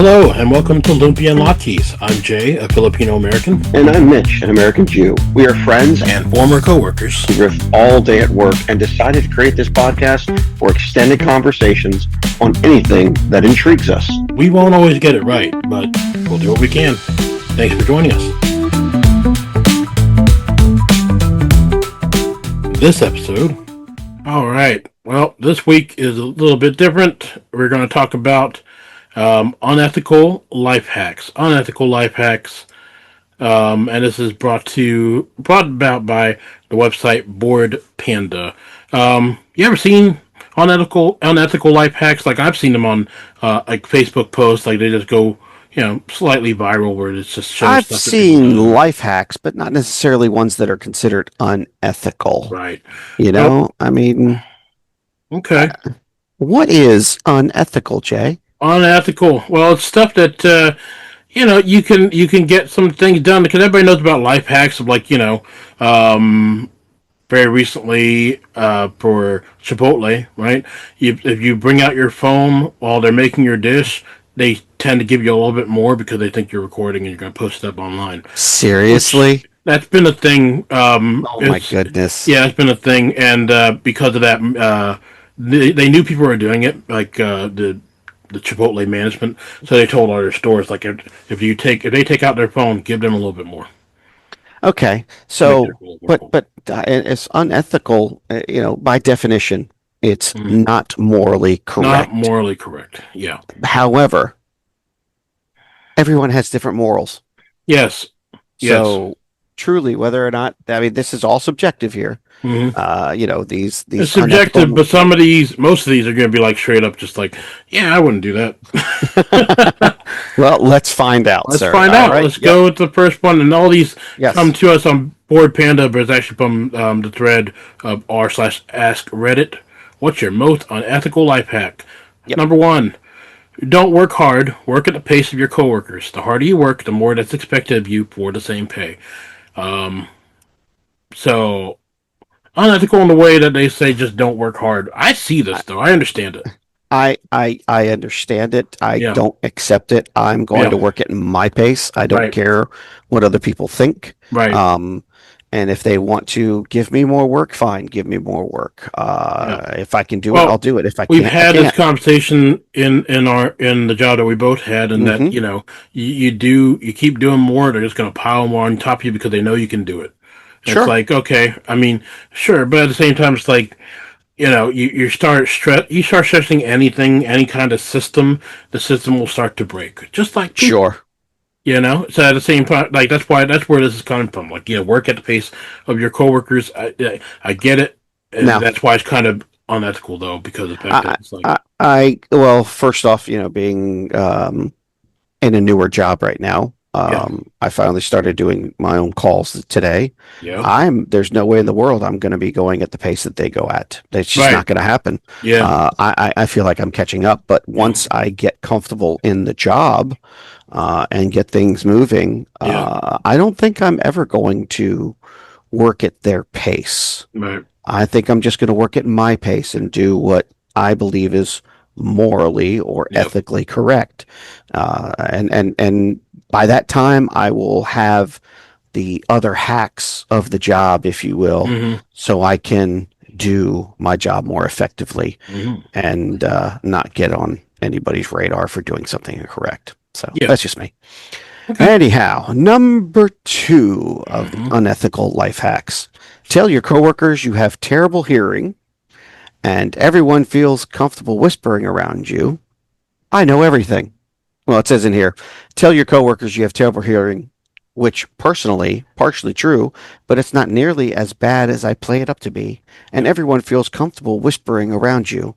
Hello, and welcome to Lumpia and Latkes. I'm Jay, a Filipino American. And I'm Mitch, an American Jew. We are friends and former co-workers who riff all day at work and decided to create this podcast for extended conversations on anything that intrigues us. We won't always get it right, but we'll do what we can. Thanks for joining us. This episode. All right. Well, this week is a little bit different. We're going to talk about unethical life hacks. Unethical life hacks. And this is brought about by the website Bored Panda. You ever seen unethical life hacks? Like I've seen them on like Facebook posts. Like they just go, slightly viral where it's just shows I've stuff. seen life hacks, but not necessarily ones that are considered unethical. Right. I mean, okay. What is unethical, Jay? Unethical. Well, it's stuff that you can get some things done because everybody knows about life hacks of like very recently for Chipotle, right? If you bring out your phone while they're making your dish, they tend to give you a little bit more because they think you're recording and you're going to post it up online. Seriously? That's been a thing. Oh my goodness! Yeah, it's been a thing, and because of that, they knew people were doing it, like the Chipotle management. So they told all their stores, like if they take out their phone, give them a little bit more. Okay, so but it's unethical. By definition, it's not morally correct. Not morally correct. Yeah. However, everyone has different morals. Yes. So truly, whether or not, this is all subjective here. Mm-hmm. These it's subjective, but most of these are going to be like straight up, just like, yeah, I wouldn't do that. Well, let's find out. Let's find out. Right. Let's go with the first one, and all these come to us on Bored Panda, but it's actually from the thread of r/ask Reddit. What's your most unethical life hack? Yep. Number 1. Don't work hard. Work at the pace of your coworkers. The harder you work, the more that's expected of you for the same pay. So unethical in the way that they say just don't work hard. I see this though. I understand it. I understand it. I don't accept it. I'm going to work at my pace. I don't care what other people think. Right. And if they want to give me more work, fine, give me more work. If I can do it, I'll do it. If I can't, we've had this conversation in the job that we both had, and that you keep doing more, they're just going to pile more on top of you because they know you can do it. Sure. It's like, okay, sure, but at the same time, it's like, you start stressing anything, any kind of system, the system will start to break, just like people. Sure. So at the same time, like that's where this is coming from. Like, work at the pace of your coworkers. I get it, and that's why it's kind of unethical though, because of the fact that it's like first off, being in a newer job right now. I finally started doing my own calls today. Yeah. There's no way in the world I'm going to be going at the pace that they go at. It's just not going to happen. Yeah. I feel like I'm catching up, but once I get comfortable in the job and get things moving, I don't think I'm ever going to work at their pace. Right. I think I'm just going to work at my pace and do what I believe is morally or ethically correct. And by that time, I will have the other hacks of the job, if you will, so I can do my job more effectively and not get on anybody's radar for doing something incorrect. So that's just me. Okay. Anyhow, number 2 of the unethical life hacks. Tell your coworkers you have terrible hearing and everyone feels comfortable whispering around you. I know everything. Well, it says in here, tell your coworkers you have terrible hearing, which partially true, but it's not nearly as bad as I play it up to be, and everyone feels comfortable whispering around you.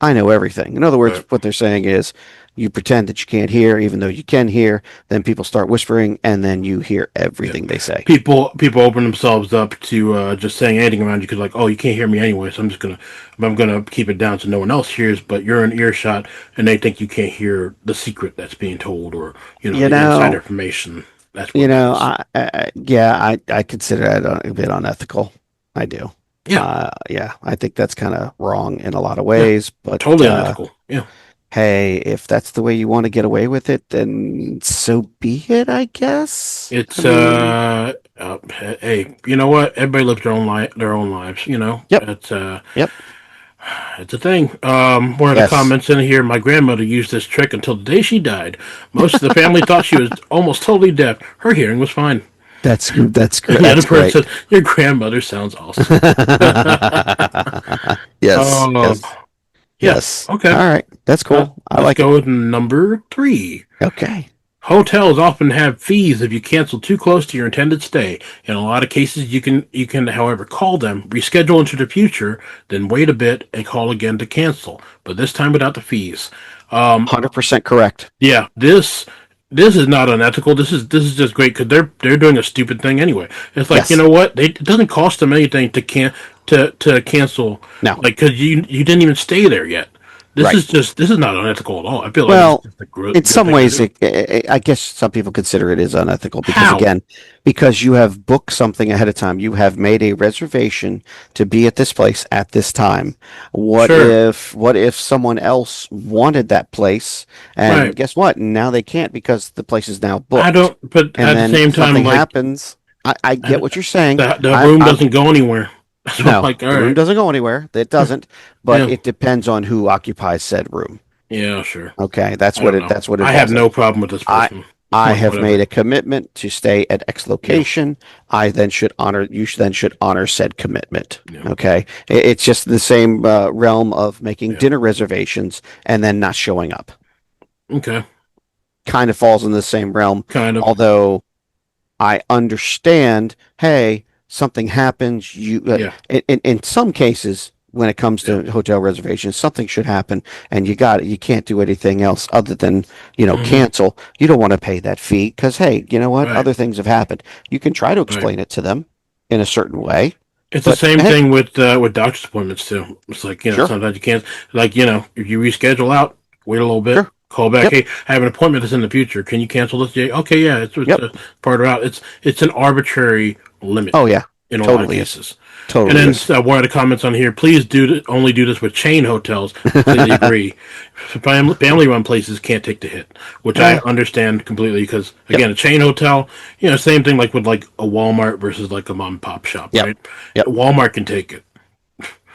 I know everything. In other words, what they're saying is you pretend that you can't hear, even though you can hear, then people start whispering, and then you hear everything they say. People open themselves up to just saying anything around you because, like, oh, you can't hear me anyway, so I'm gonna keep it down so no one else hears, but you're in earshot, and they think you can't hear the secret that's being told, or the inside information. That's what I consider that a bit unethical. I do. Yeah. I think that's kind of wrong in a lot of ways, but totally unethical. Yeah. hey, if that's the way you want to get away with it, then so be it, I guess. I It's mean, hey, you know what? Everybody lives their own lives. yep, yep, It's a thing. One of the yes. comments in here, my grandmother used this trick until the day she died. Most of the family thought she was almost totally deaf. Her hearing was fine. And the other That's great. person said, your grandmother sounds awesome. Yes, Oh, yes, yeah. yes. Okay. All right, that's cool. I Let's like it. go with number 3. Okay. Hotels often have fees if you cancel too close to your intended stay. In a lot of cases, you can, however, call them, reschedule into the future, then wait a bit and call again to cancel. But this time without the fees. 100% correct. Yeah, this is not unethical. This is just great because they're doing a stupid thing anyway. It's like, you Yes. know what? It doesn't cost them anything to cancel, No. like, because you didn't even stay there yet. Right. This is not unethical at all. I feel like this is Well, just a in good some thing to ways, do. I guess some people consider it is unethical because, How? again, because you have booked something ahead of time, you have made a reservation to be at this place at this time. Sure, What if someone else wanted that place, and right. guess what? Now they can't because the place is now I booked, don't, but and at the then same time, something like, happens. I get what you're saying. the room I'm doesn't go anywhere. So I'm No, like, all the room right, doesn't go anywhere. It doesn't, but yeah, it depends on who occupies said room. yeah, sure. Okay, I don't know. that's what it I have boils down. no problem with this I person. I Like, have made whatever. a commitment to stay at X Yeah, location. Then should honor said commitment. yeah, Okay, it's just the same realm of making yeah. dinner reservations and then not showing up. Okay, Kind of falls in the same realm, kind of. although I understand, hey, something happens. Yeah, In some cases, when it comes yeah. to hotel reservations, something should happen, and you got it. You can't do anything else other than, Hmm. cancel. You don't want to pay that fee because, hey, you know what? Right, Other things have happened. You can try to right. explain it to them in a certain way, It's the but same hey, thing with doctor's appointments too. It's like, sure, sometimes you can't, like, if you reschedule out, wait a little bit, sure, call back. yep, Hey, I have an appointment that's in the future. Can you cancel this day? Okay, yeah, it's yep. a part of out. It's an arbitrary limit Oh yeah, in a lot of totally is, cases. And totally then is. one of the comments on here, please only do this with chain hotels. Completely agree. Family run places can't take the hit, which I Uh, understand completely because yep, again, a chain hotel, same thing like with like a Walmart versus like a mom and pop shop, yep, right? yep, Walmart can take it.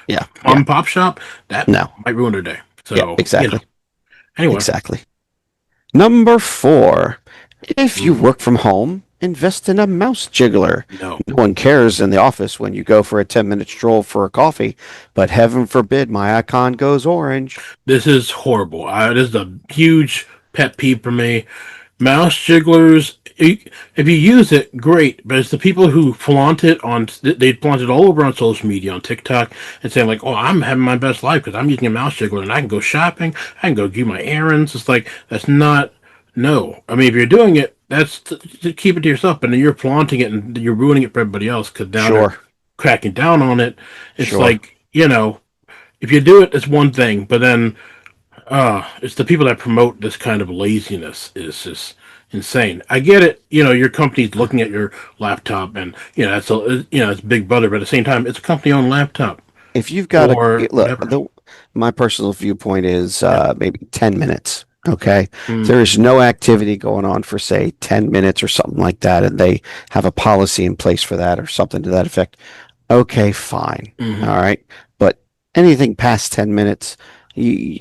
yeah, Mom yeah. and pop shop, that No, might ruin their day. yeah, So, exactly, anyway. exactly. Number four, if you Hmm. work from home, invest in a mouse jiggler. No. No one cares in the office when you go for a 10-minute stroll for a coffee, but heaven forbid my icon goes orange. This is horrible. This is a huge pet peeve for me. Mouse jigglers, if you use it, great. But it's the people who flaunt it they flaunt it all over on social media, on TikTok, and saying like, "Oh, I'm having my best life because I'm using a mouse jiggler and I can go shopping, I can go do my errands." It's like that's not. No, I mean, if you're doing it, that's to keep it to yourself. But then you're flaunting it and you're ruining it for everybody else because now they're Sure, cracking down on it. It's sure. like, if you do it, it's one thing, but then it's the people that promote this kind of laziness is just insane. I get it. Your company's looking at your laptop, and it's Big Brother, but at the same time, it's a company-owned laptop If you've got or look, whatever. my personal viewpoint is Yeah. maybe 10 minutes. Okay. If Mm, there is no activity going on for, say, 10 minutes or something like that, and they have a policy in place for that or something to that effect, okay, fine. hmm All right. But anything past 10 minutes,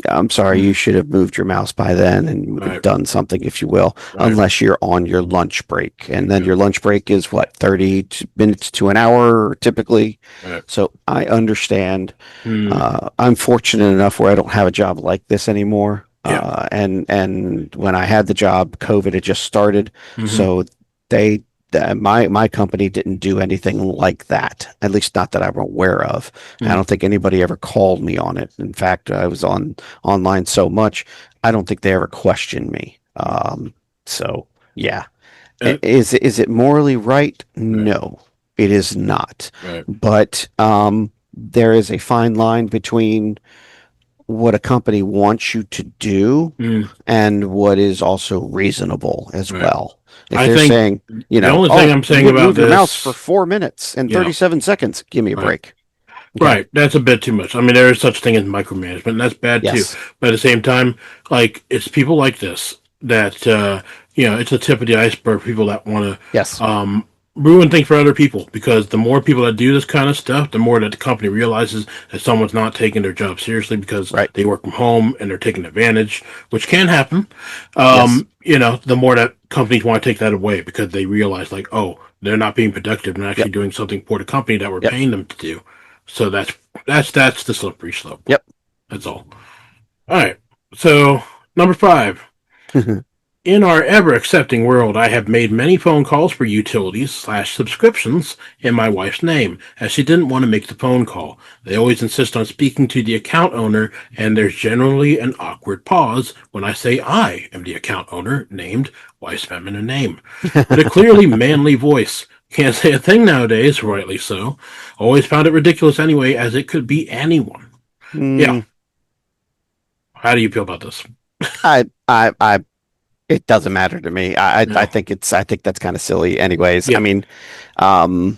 I'm sorry, you mm, should have moved your mouse by then and would have right, done something, if you will, right, unless you're on your lunch break. And then yeah, your lunch break is what, 30 minutes to an hour typically. right, So I understand. mm, I'm fortunate enough where I don't have a job like this anymore. yeah, And when I had the job, COVID had just started, hmm so they my company didn't do anything like that. At least not that I'm aware of. I mm. don't think anybody ever called me on it. In fact, I was online so much, I don't think they ever questioned me. So yeah, Uh, is it morally right? right, No, it is not. right, But there is a fine line between what a company wants you to do mm, and what is also reasonable as right. well. If I they're think saying, the only thing oh, I'm you saying wouldn't about move your mouse for this, 4 minutes and yeah, 37 seconds, give me a right. break. Okay. Right. That's a bit too much. I mean, there is such thing as micromanagement, and that's bad too. Yes. But at the same time, like it's people like this that it's the tip of the iceberg. People that want to Yes. ruin things for other people because the more people that do this kind of stuff, the more that the company realizes that someone's not taking their job seriously because Right. they work from home and they're taking advantage, which can happen. Yes. The more that companies want to take that away because they realize like, oh, they're not being productive and actually Yep. doing something for the company that we're Yep. paying them to do. So that's the slippery slope. Yep. That's all. All right. So number 5. In our ever accepting world, I have made many phone calls for utilities/subscriptions in my wife's name, as she didn't want to make the phone call. They always insist on speaking to the account owner, and there's generally an awkward pause when I say I am the account owner, named wife's feminine name. With a clearly manly voice. Can't say a thing nowadays, rightly so. Always found it ridiculous anyway, as it could be anyone. Yeah. Mm, How do you feel about this? I it doesn't matter to me. I No. think I think that's kind of silly anyways. I Yeah. mean, um,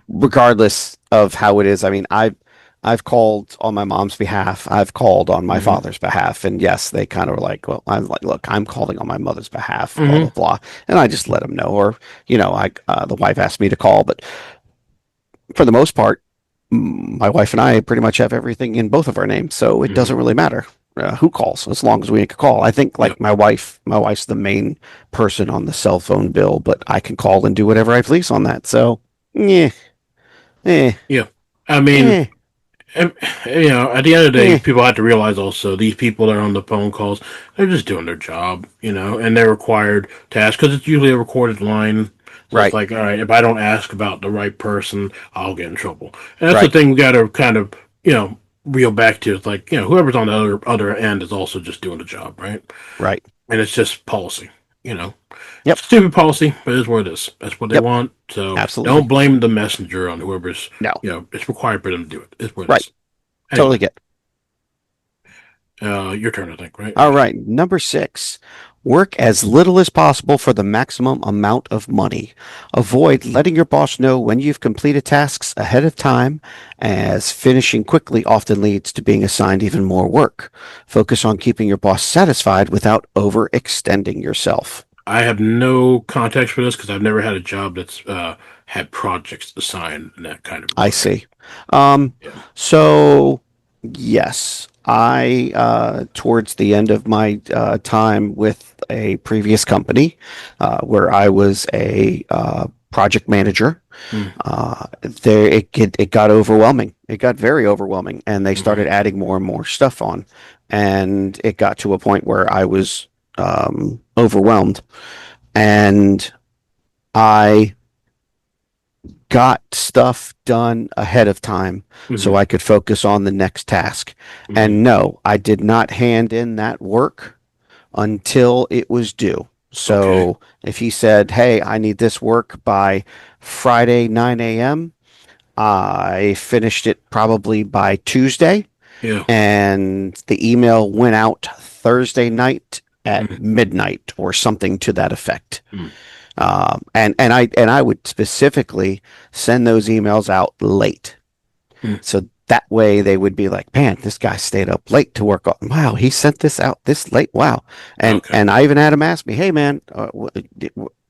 regardless of how it is, I mean, I've called on my mom's behalf. I've called on my Mm-hmm. father's behalf. And yes, they kind of were like, well, I'm like, look, I'm calling on my mother's behalf, blah, blah, Mm-hmm. blah. And I just let them know. Or, the wife asked me to call, but for the most part, my wife and I pretty much have everything in both of our names. So it Mm-hmm. doesn't really matter. Who calls as long as we make a call. I think Yeah. like my wife's the main person on the cell phone bill, but I can call and do whatever I please on that. So, yeah, eh, Yeah. I mean, eh, And, at the end of the day, eh. people have to realize also these people that are on the phone calls, they're just doing their job, and they're required to ask because it's usually a recorded line. So it's Right, like, all right, if I don't ask about the right person, I'll get in trouble. And that's the right, thing we got to kind of, reel back to. It's like, whoever's on the other end is also just doing the job, right? right. And it's just policy, you know. Yep, Stupid policy, but it is what it is. That's what they yep, want. So don't absolutely. blame the messenger on whoever's, No, it's required for them to do it. It's what it right. is. Totally Anyway. get. Your turn, I think, right? All Yeah. right, number 6. Work as little as possible for the maximum amount of money. Avoid letting your boss know when you've completed tasks ahead of time, as finishing quickly often leads to being assigned even more work. Focus on keeping your boss satisfied without overextending yourself. I have no context for this because I've never had a job that's had projects assigned and that kind of I work. see. Um, Yeah. so yes, I towards the end of my time with a previous company, where I was a project manager, Mm-hmm. it got overwhelming. It got very overwhelming, and they Mm-hmm. started adding more and more stuff on, and it got to a point where I was overwhelmed, and I got stuff done ahead of time so Mm-hmm. I could focus on the next task. Mm-hmm. And no, I did not hand in that work until it was due. Okay. So if he said, "Hey, I need this work by Friday 9 a.m.," I finished it probably by Tuesday, Yeah. and the email went out Thursday night at Mm-hmm. midnight or something to that effect. Mm-hmm. And I would specifically send those emails out late. So that way they would be like, man, this guy stayed up late to work on. Wow, he sent this out this late. Wow. And Okay. and I even had him ask me, hey man,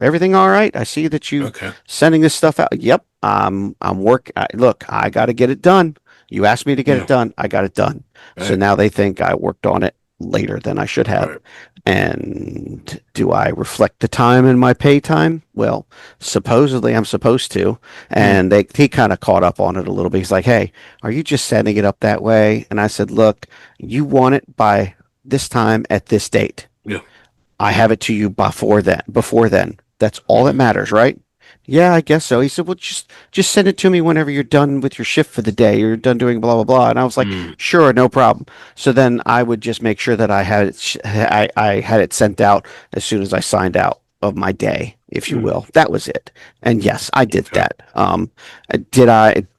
everything all right? I see that you Okay. sending this stuff out. Yep. I'm work. Look, I got to get it done. You asked me to get Yeah. it done. I got it done. So Right. now they think I worked on it later than I should have. Right. And do I reflect the time in my pay time? Well, supposedly I'm supposed to. Mm. And he kind of caught up on it a little bit. He's like, hey, are you just setting it up that way? And I said, look, you want it by this time at this date. Yeah. I have it to you before then. Before then. That's all that Mm-hmm. matters, right? Yeah, I guess so. He said, well, just send it to me whenever you're done with your shift for the day. You're done doing blah, blah, blah. And I was like, Mm. sure, no problem. So then I would just make sure that I had it, I had it sent out as soon as I signed out of my day, if you Mm. will. That was it. And yes, I did Okay. that.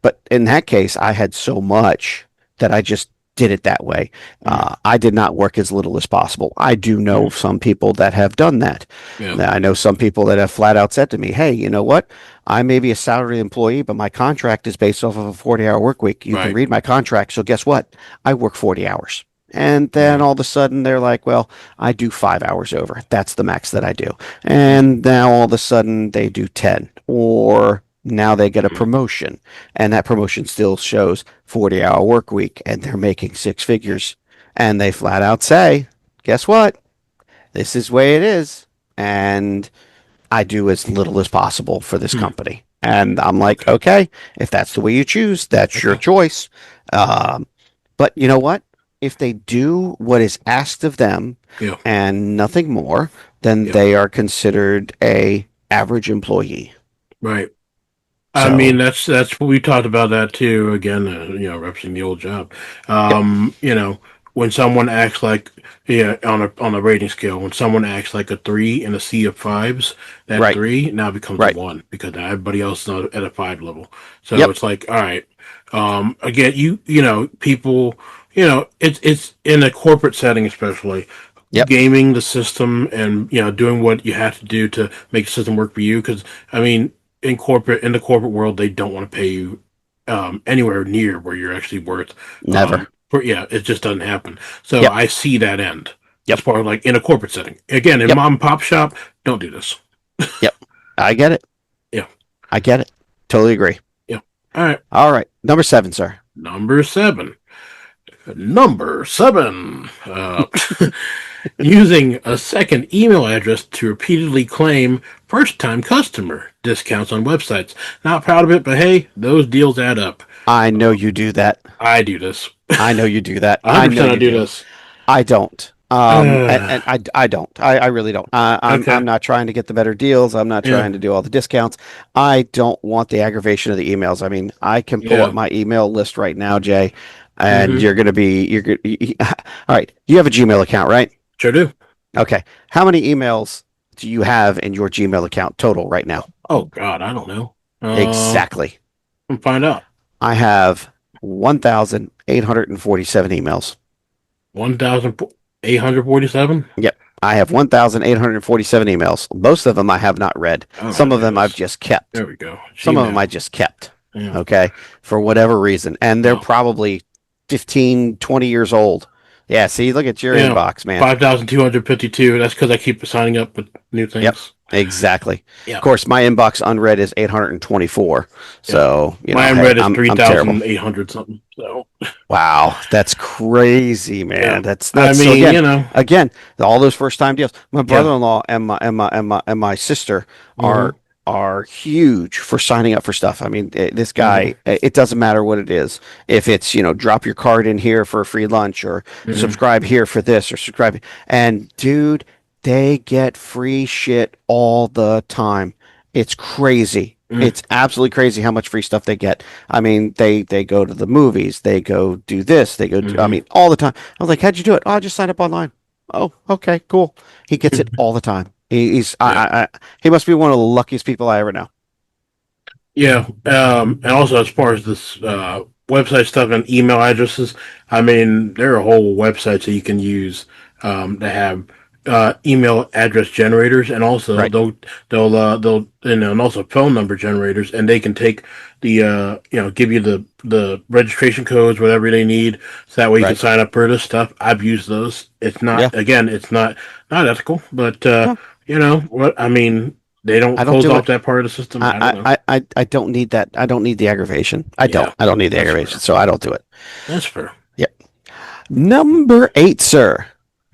But in that case, I had so much that I just did it that way. Mm. I did not work as little as possible. I do know Mm. some people that have done that. Yeah. I know some people that have flat out said to me, "Hey, you know what? I may be a salaried employee, but my contract is based off of a 40-hour work week. You can Right. read my contract. So guess what? I work 40 hours." And then Yeah. all of a sudden they're like, well, I do 5 hours over. That's the max that I do. And now all of a sudden they do 10, or now they get a Mm. promotion, and that promotion still shows 40-hour work week, and they're making six figures. And they flat out say, guess what? This is the way it is. And I do as little as possible for this Mm. company. And I'm like, Okay. okay, if that's the way you choose, that's your Okay. choice. Um, but you know what? If they do what is asked of them Yeah. and nothing more, then Yeah. they are considered a average employee. Right. I mean, So, that's we talked about that too. Again, referencing the old job. yep, You know, when someone acts like, yeah, on a rating scale, when someone acts like a three in a sea of fives, that right, three now becomes a right, one because now everybody else is not at a five level. So yep, it's like, all right, again, people, it's in a corporate setting, especially yep, gaming the system and doing what you have to do to make the system work for you. Because I mean, in the corporate world, they don't want to pay you anywhere near where you're actually worth. never. It just doesn't happen. So Yep, I see that end as yep, far as like in a corporate setting. Again, in yep, mom and pop shop, don't do this. yep. I get it. Yeah, I get it. Totally agree. yeah. All right, All right. Number seven, sir. number seven. Number seven. Using a second email address to repeatedly claim first time customer discounts on websites. Not proud of it, but hey, those deals add up. I know you do that. I do this. I know you do that. I know 100% I you do do. this. I don't. Uh, I don't. I really don't. I'm okay. not trying to get the better deals. I'm not Yeah. trying to do all the discounts. I don't want the aggravation of the emails. I mean, I can pull up Yeah. my email list right now, Jay, and Mm-hmm. you're good. All right. You have a Gmail account, right? Sure do. Okay. How many emails do you have in your Gmail account total right now? Oh God, I don't know. Exactly. I'll find out. I have 1,847 emails. 1,847. Yep. I have 1,847 emails. Most of them I have not read. Oh my Some of them I've goodness. just kept. There we go. Some of them I Gmail. just kept. Yeah. Okay. For whatever reason. And they're Yeah. probably 15, 20 years old. Yeah. See, look at your Yeah. inbox, man. 5,252. That's because I keep signing up with new Yep. things. Exactly. Yeah. Of course, my inbox unread is 824. Yeah. So, Mine hey, read is I'm terrible. 3,800 something. So Wow, that's crazy, man. yeah. That's I nuts. So mean, again, all those first time deals. My yeah. brother-in-law and my sister Mm-hmm. are huge for signing up for stuff. I mean, this Mm-hmm. guy, it doesn't matter what it is. If it's, drop your card in here for a free lunch, or Mm-hmm. subscribe here for this, or subscribe. And dude, they get free shit all the time. It's crazy. Mm-hmm. It's absolutely crazy how much free stuff they get. I mean, they go to the movies, they go do this, they go do, I Mm-hmm. mean, all the time. I was like, how'd you do it? Oh, I just signed up online. Oh, okay, cool. He gets it all the time. He's Yeah. he must be one of the luckiest people I ever know. Yeah. And also as far as this website stuff and email addresses, I mean, there are whole websites that you can use that have email address generators, and also Right. they'll and also phone number generators, and they can take the give you the registration codes, whatever they need, so that way you can Right. sign up for this stuff. I've used those. It's Yeah. not, again, it's not ethical, but No, what I mean, they don't I don't close do off it. that part of the system. I don't know. I don't need that. I don't need the aggravation. I Yeah, don't. I don't need the that's aggravation, fair. so I don't do it. That's fair. Yep. Number 8, sir.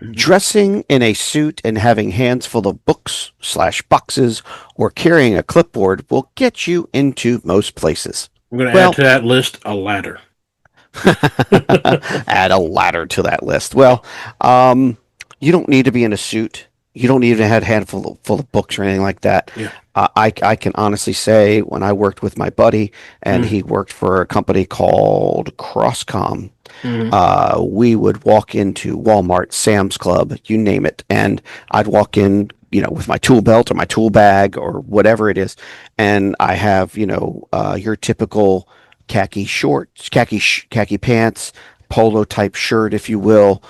Mhm. Dressing in a suit and having hands full of books/boxes or carrying a clipboard will get you into most places. I'm going to add Well, to that list a ladder. add a ladder to that list. Well, you don't need to be in a suit. You don't need to have a handful full of books or anything like that. Yeah. I can honestly say when I worked with my buddy and Mm, he worked for a company called Crosscom, mm, we would walk into Walmart, Sam's Club, you name it, and I'd walk in, with my tool belt or my tool bag or whatever it is, and I have, your typical khaki shorts, khaki pants, polo type shirt, if you will.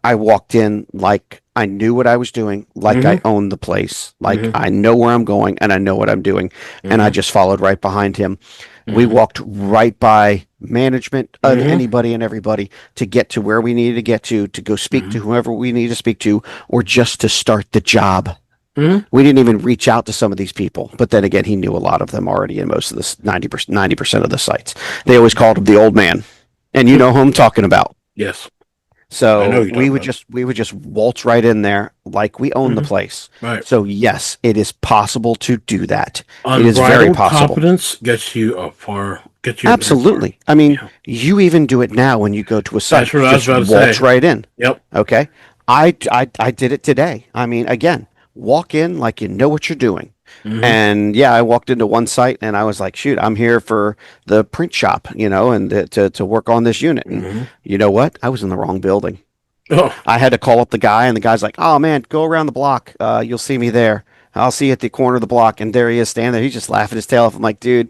I walked in like I knew what I was doing, like I Mm-hmm. owned the place, like Mm-hmm. I know where I'm going and I know what I'm doing. And I Mm-hmm. just followed right behind him. We Mm-hmm. walked right by management, Mm-hmm. anybody and everybody to get to where we needed to get to go speak to Mm-hmm. whoever we need to speak to, or just to start the job. Mm-hmm. We didn't even reach out to some of these people. But then again, he knew a lot of them already in most of the 90% of the sites. They always called him the old man. And you know who I'm talking about. Yes, I know So who you're talking about. we would just waltz right in there like we own the Mm-hmm. place. Right. So yes, it is possible to do that. It is very Unbridled possible. confidence gets you very far. Absolutely. I mean, Yeah. you even do it now when you go to a That's site. what I was Just about to waltz say. right in. Yep. Okay. I did it today. I mean, again, walk in like you know what you're doing. Mm-hmm. And yeah, I walked into one site and I was like, shoot, I'm here for the print shop, and to work on this unit. And Mm-hmm. you know what? I was in the wrong building. Oh. I had to call up the guy, and the guy's like, "Oh man, go around the block. You'll see me there. I'll see you at the corner of the block." And there he is, standing there. He's just laughing his tail off. I'm like, "Dude,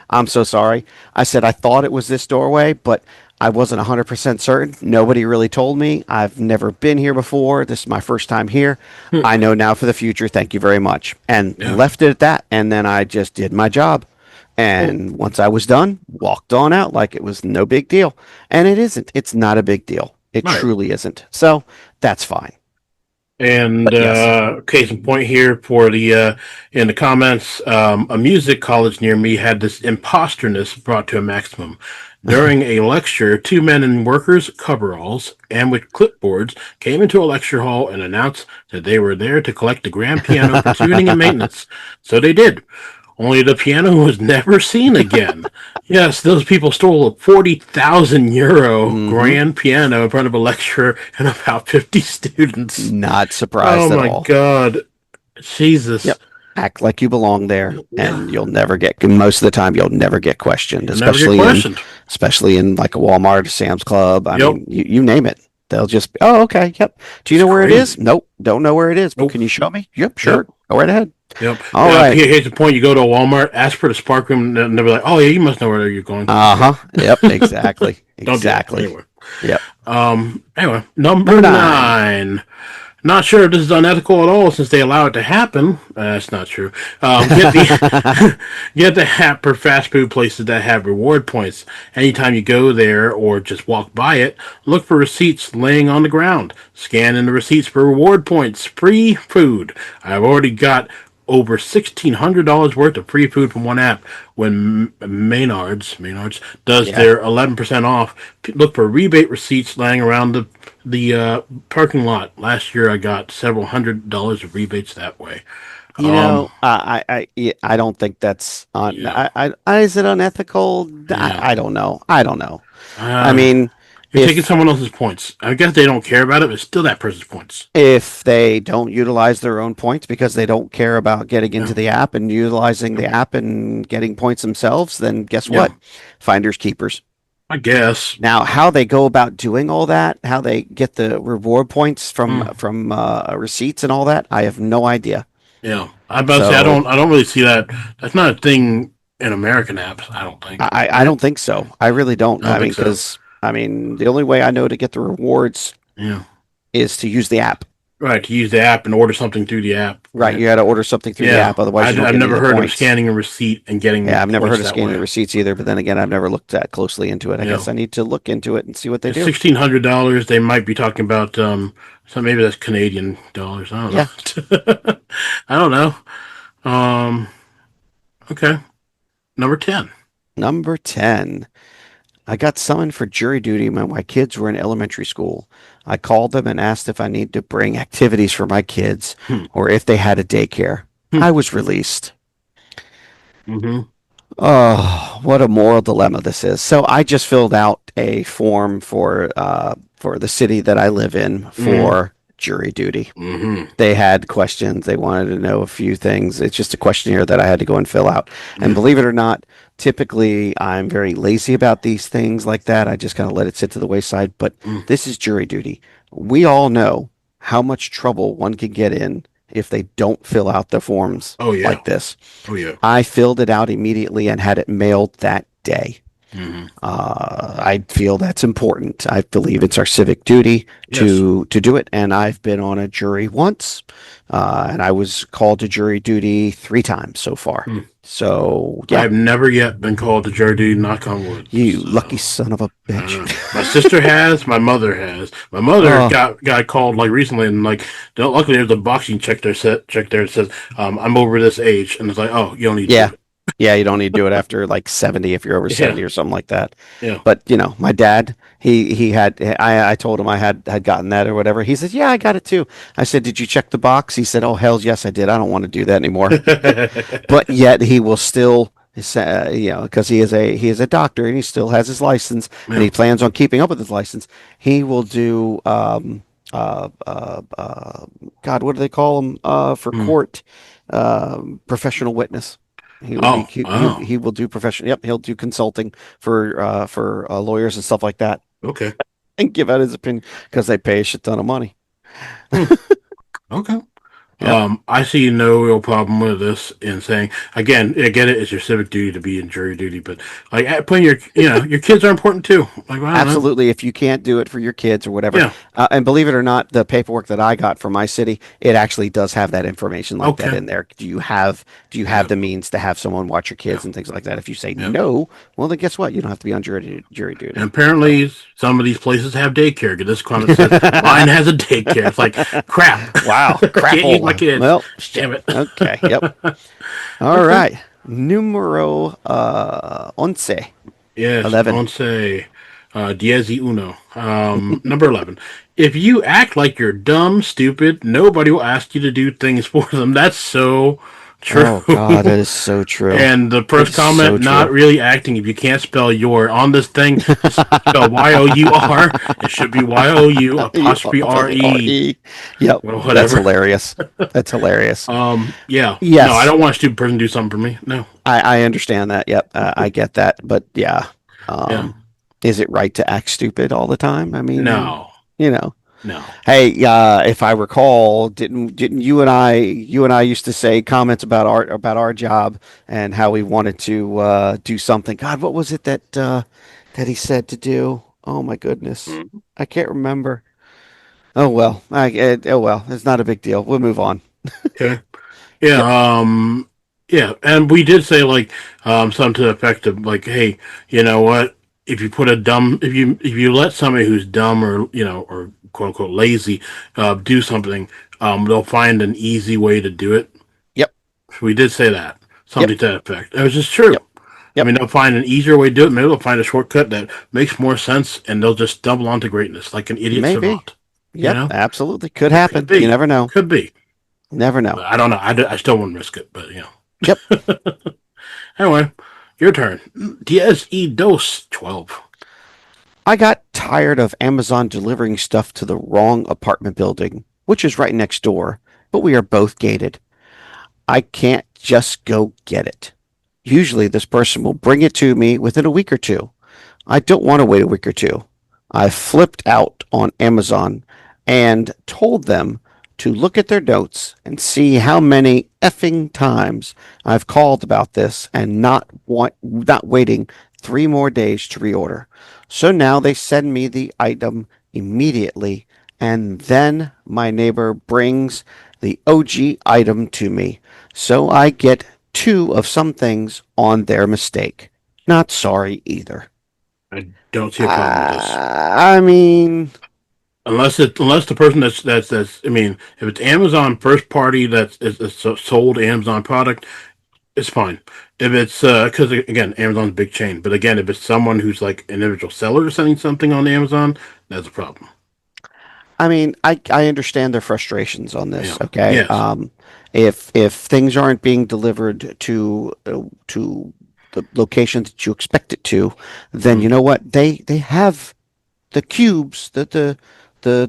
I'm so sorry." I said I thought it was this doorway, but I wasn't 100% certain. Nobody really told me. I've never been here before. This is my first time here. Hmm. I know now for the future. Thank you very much. And Yeah. left it at that. And then I just did my job. Well, And once I was done, walked on out like it was no big deal. And it isn't. It's not a big deal. It right. truly isn't. So that's fine. And But yes. case in point here for the in the comments, a music college near me had this imposterness brought to a maximum. During a lecture, two men in workers' coveralls and with clipboards came into a lecture hall and announced that they were there to collect the grand piano for tuning and maintenance. So they did. Only the piano was never seen again. Yes, those people stole a 40,000 euro Hmm. grand piano in front of a lecturer and about 50 students. Not Oh surprised at my all. God. Jesus. Yep. Act like you belong there, Yeah. and you'll never get, most of the time, you'll never get questioned, You'll never get questioned. especially in like a Walmart, Sam's Club. I Yep. mean, you name it. They'll just, oh, okay, yep. Do you It's know where it is? crazy. Nope, don't know where it is. But Nope. can you show me? Yep, Yep. sure. Go right ahead. Yep. All right. Here's the point. You go to a Walmart, ask for the spark room, and they'll be like, oh, yeah, you must know where you're going. Uh-huh. Yep, exactly. Don't do that. Exactly. Anyway. Yep. Anyway, number Number 9. 9. Not sure if this is unethical at all since they allow it to happen. That's not true. Get the get the app for fast food places that have reward points. Anytime you go there or just walk by it, look for receipts laying on the ground. Scan in the receipts for reward points. Free food. I've already got over $1,600 worth of free food from one app. When Maynard's does Yeah. their 11% off, look for rebate receipts laying around the parking lot. Last year, I got several $100s of rebates that way. I don't think that's on. Yeah, Is it unethical? yeah. I don't know. I don't know. I Uh, mean, you're taking if someone else's points. I guess they don't care about it, but it's still that person's points. if they don't utilize their own points because they don't care about getting Yeah, into the app and utilizing the app and getting points themselves, then guess yeah. what? Finders keepers. I guess. Now, how they go about doing all that, how they get the reward points Hmm. from receipts and all that, I have no idea. Yeah, I'm about to say So I don't really see that. That's not a thing in American apps. I don't think. I don't think so. I really don't. I don't I mean, think so. because I mean, the only way I know to get the rewards Yeah. is to use the app. Right, to use the app and order something through the app. Right, you got to order something through the Yeah. app, otherwise you don't I've get any never of the heard of points. scanning a receipt and getting Yeah, I've never points heard of that scanning way. the receipts either, but then again, I've never looked that closely into it. I Yeah. guess I need to look into it and see what they do. $1,600. They might be talking about so maybe that's Canadian dollars. I don't Yeah. know. I don't know. Okay. Number 10. Number 10. I got summoned for jury duty when my kids were in elementary school. I called them and asked if I need to bring activities for my kids Hmm. or if they had a daycare. Hmm. I was released. Mm-hmm. Oh, what a moral dilemma this is. So I just filled out a form for the city that I live in for jury duty. Mm-hmm. They had questions. They wanted to know a few things. It's just a questionnaire that I had to go and fill out. And believe it or not, typically I'm very lazy about these things like that. I just kind of let it sit to the wayside. But Mm. this is jury duty. We all know how much trouble one can get in if they don't fill out the forms Oh, yeah. like this. Oh, yeah. I filled it out immediately and had it mailed that day. Hmm. I feel that's important. I believe it's our civic duty Yes. to do it. And I've been on a jury once, and I was called to jury duty 3 times so far. Hmm. So I yeah, have never yet been called to jury duty, knock on wood. you lucky So son of a I don't bitch. know. My sister has, my mother has. My mother Oh, got called like recently, and like luckily there's a boxing check there that says I'm over this age, and it's like, oh, you don't need to yeah. do it. Yeah, you don't need to do it after like 70 if you're over Yeah, 70 or something like that. yeah. But my dad, he had I told him I had gotten that or whatever. He said, "Yeah, I got it too." I said, "Did you check the box?" He said, "Oh, hell yes, I did. I don't want to do that anymore." But yet he will still because he is a doctor and he still has his license and Yeah. he plans on keeping up with his license. He will do God, what do they call them for Hmm. court? Professional witness. He will be Oh, he will do professional. Yep, he'll do consulting for lawyers and stuff like that okay. and give out his opinion because they pay a shit ton of money. Hmm. Okay. Yep. I see no real problem with this in saying again, I get it. It's your civic duty to be in jury duty, but like putting your kids are important too. Like I don't know. Absolutely. If you can't do it for your kids or whatever, Yeah. and believe it or not, the paperwork that I got from my city, it actually does have that information like that Okay. in there. Do you have Yep. the means to have someone watch your Yeah. kids and things like that? If you say Yep. no, well, then guess what? You don't have to be on jury And duty. So, apparently, some of these places have daycare. This comment says mine has a daycare. It's like crap. wow, Can't use my crapple. kids. Well, Damn it. okay, yep. All Okay. right. Numero once, Yes, 11. once diez y uno. Number 11. If you act like you're dumb, stupid, nobody will ask you to do things for them. That's so true. Oh God, that is so true. And the That first is so comment, not true. really acting. If you can't spell your on this thing, it's spelled Y-O-U-R. It should be Y-O-U You apostrophe are R-E. E. Yep, Well, that's whatever. hilarious. That's hilarious. Yeah. No, I Yes, don't want a stupid person to do something for me. No. I understand that. Yep, I get that. But yeah, Yeah. um, is it right to act stupid all the time? I mean, No. you know. No. Hey, if I recall, didn't you and I used to say comments about our job and how we wanted to do something? God, what was it that he said to do? Oh my goodness, Mhm. I can't remember. Oh well, oh well, it's not a big deal. We'll move on. Okay. Yeah, Yep, yeah, and we did say like something to the effect of like, hey, you know what? If you let somebody who's dumb or or quote unquote lazy do something, they'll find an easy way to do it. yep, We did say that yep, something to that effect. It was just true. yep, I yep. mean, they'll find an easier way to do it. Maybe they'll find a shortcut that makes more sense, and they'll just stumble onto greatness like an idiot Maybe. savant. You Yep, know, absolutely. Could it could happen. You be, never know. could be. Never know. But I don't know. I still wouldn't risk it, but Yep. Anyway, your turn. Diez y dos 12. I got tired of Amazon delivering stuff to the wrong apartment building, which is right next door, but we are both gated. I can't just go get it. Usually, this person will bring it to me within a week or two. I don't want to wait a week or two. I flipped out on Amazon and told them to look at their notes and see how many effing times I've called about this and not waiting 3 more days to reorder. So now they send me the item immediately, and then my neighbor brings the OG item to me. So I get two of some things on their mistake. Not sorry either. I don't see a problem with this. I mean, Unless the person that's I mean, if it's Amazon first party that's a sold Amazon product, it's fine. If it's because again, Amazon's a big chain, but again, if it's someone who's like an individual seller sending something on Amazon, that's a problem. I understand their frustrations on this. Yeah. Okay, Yes. if things aren't being delivered to the location that you expect it to, then Mm. you know what they have the cubes, the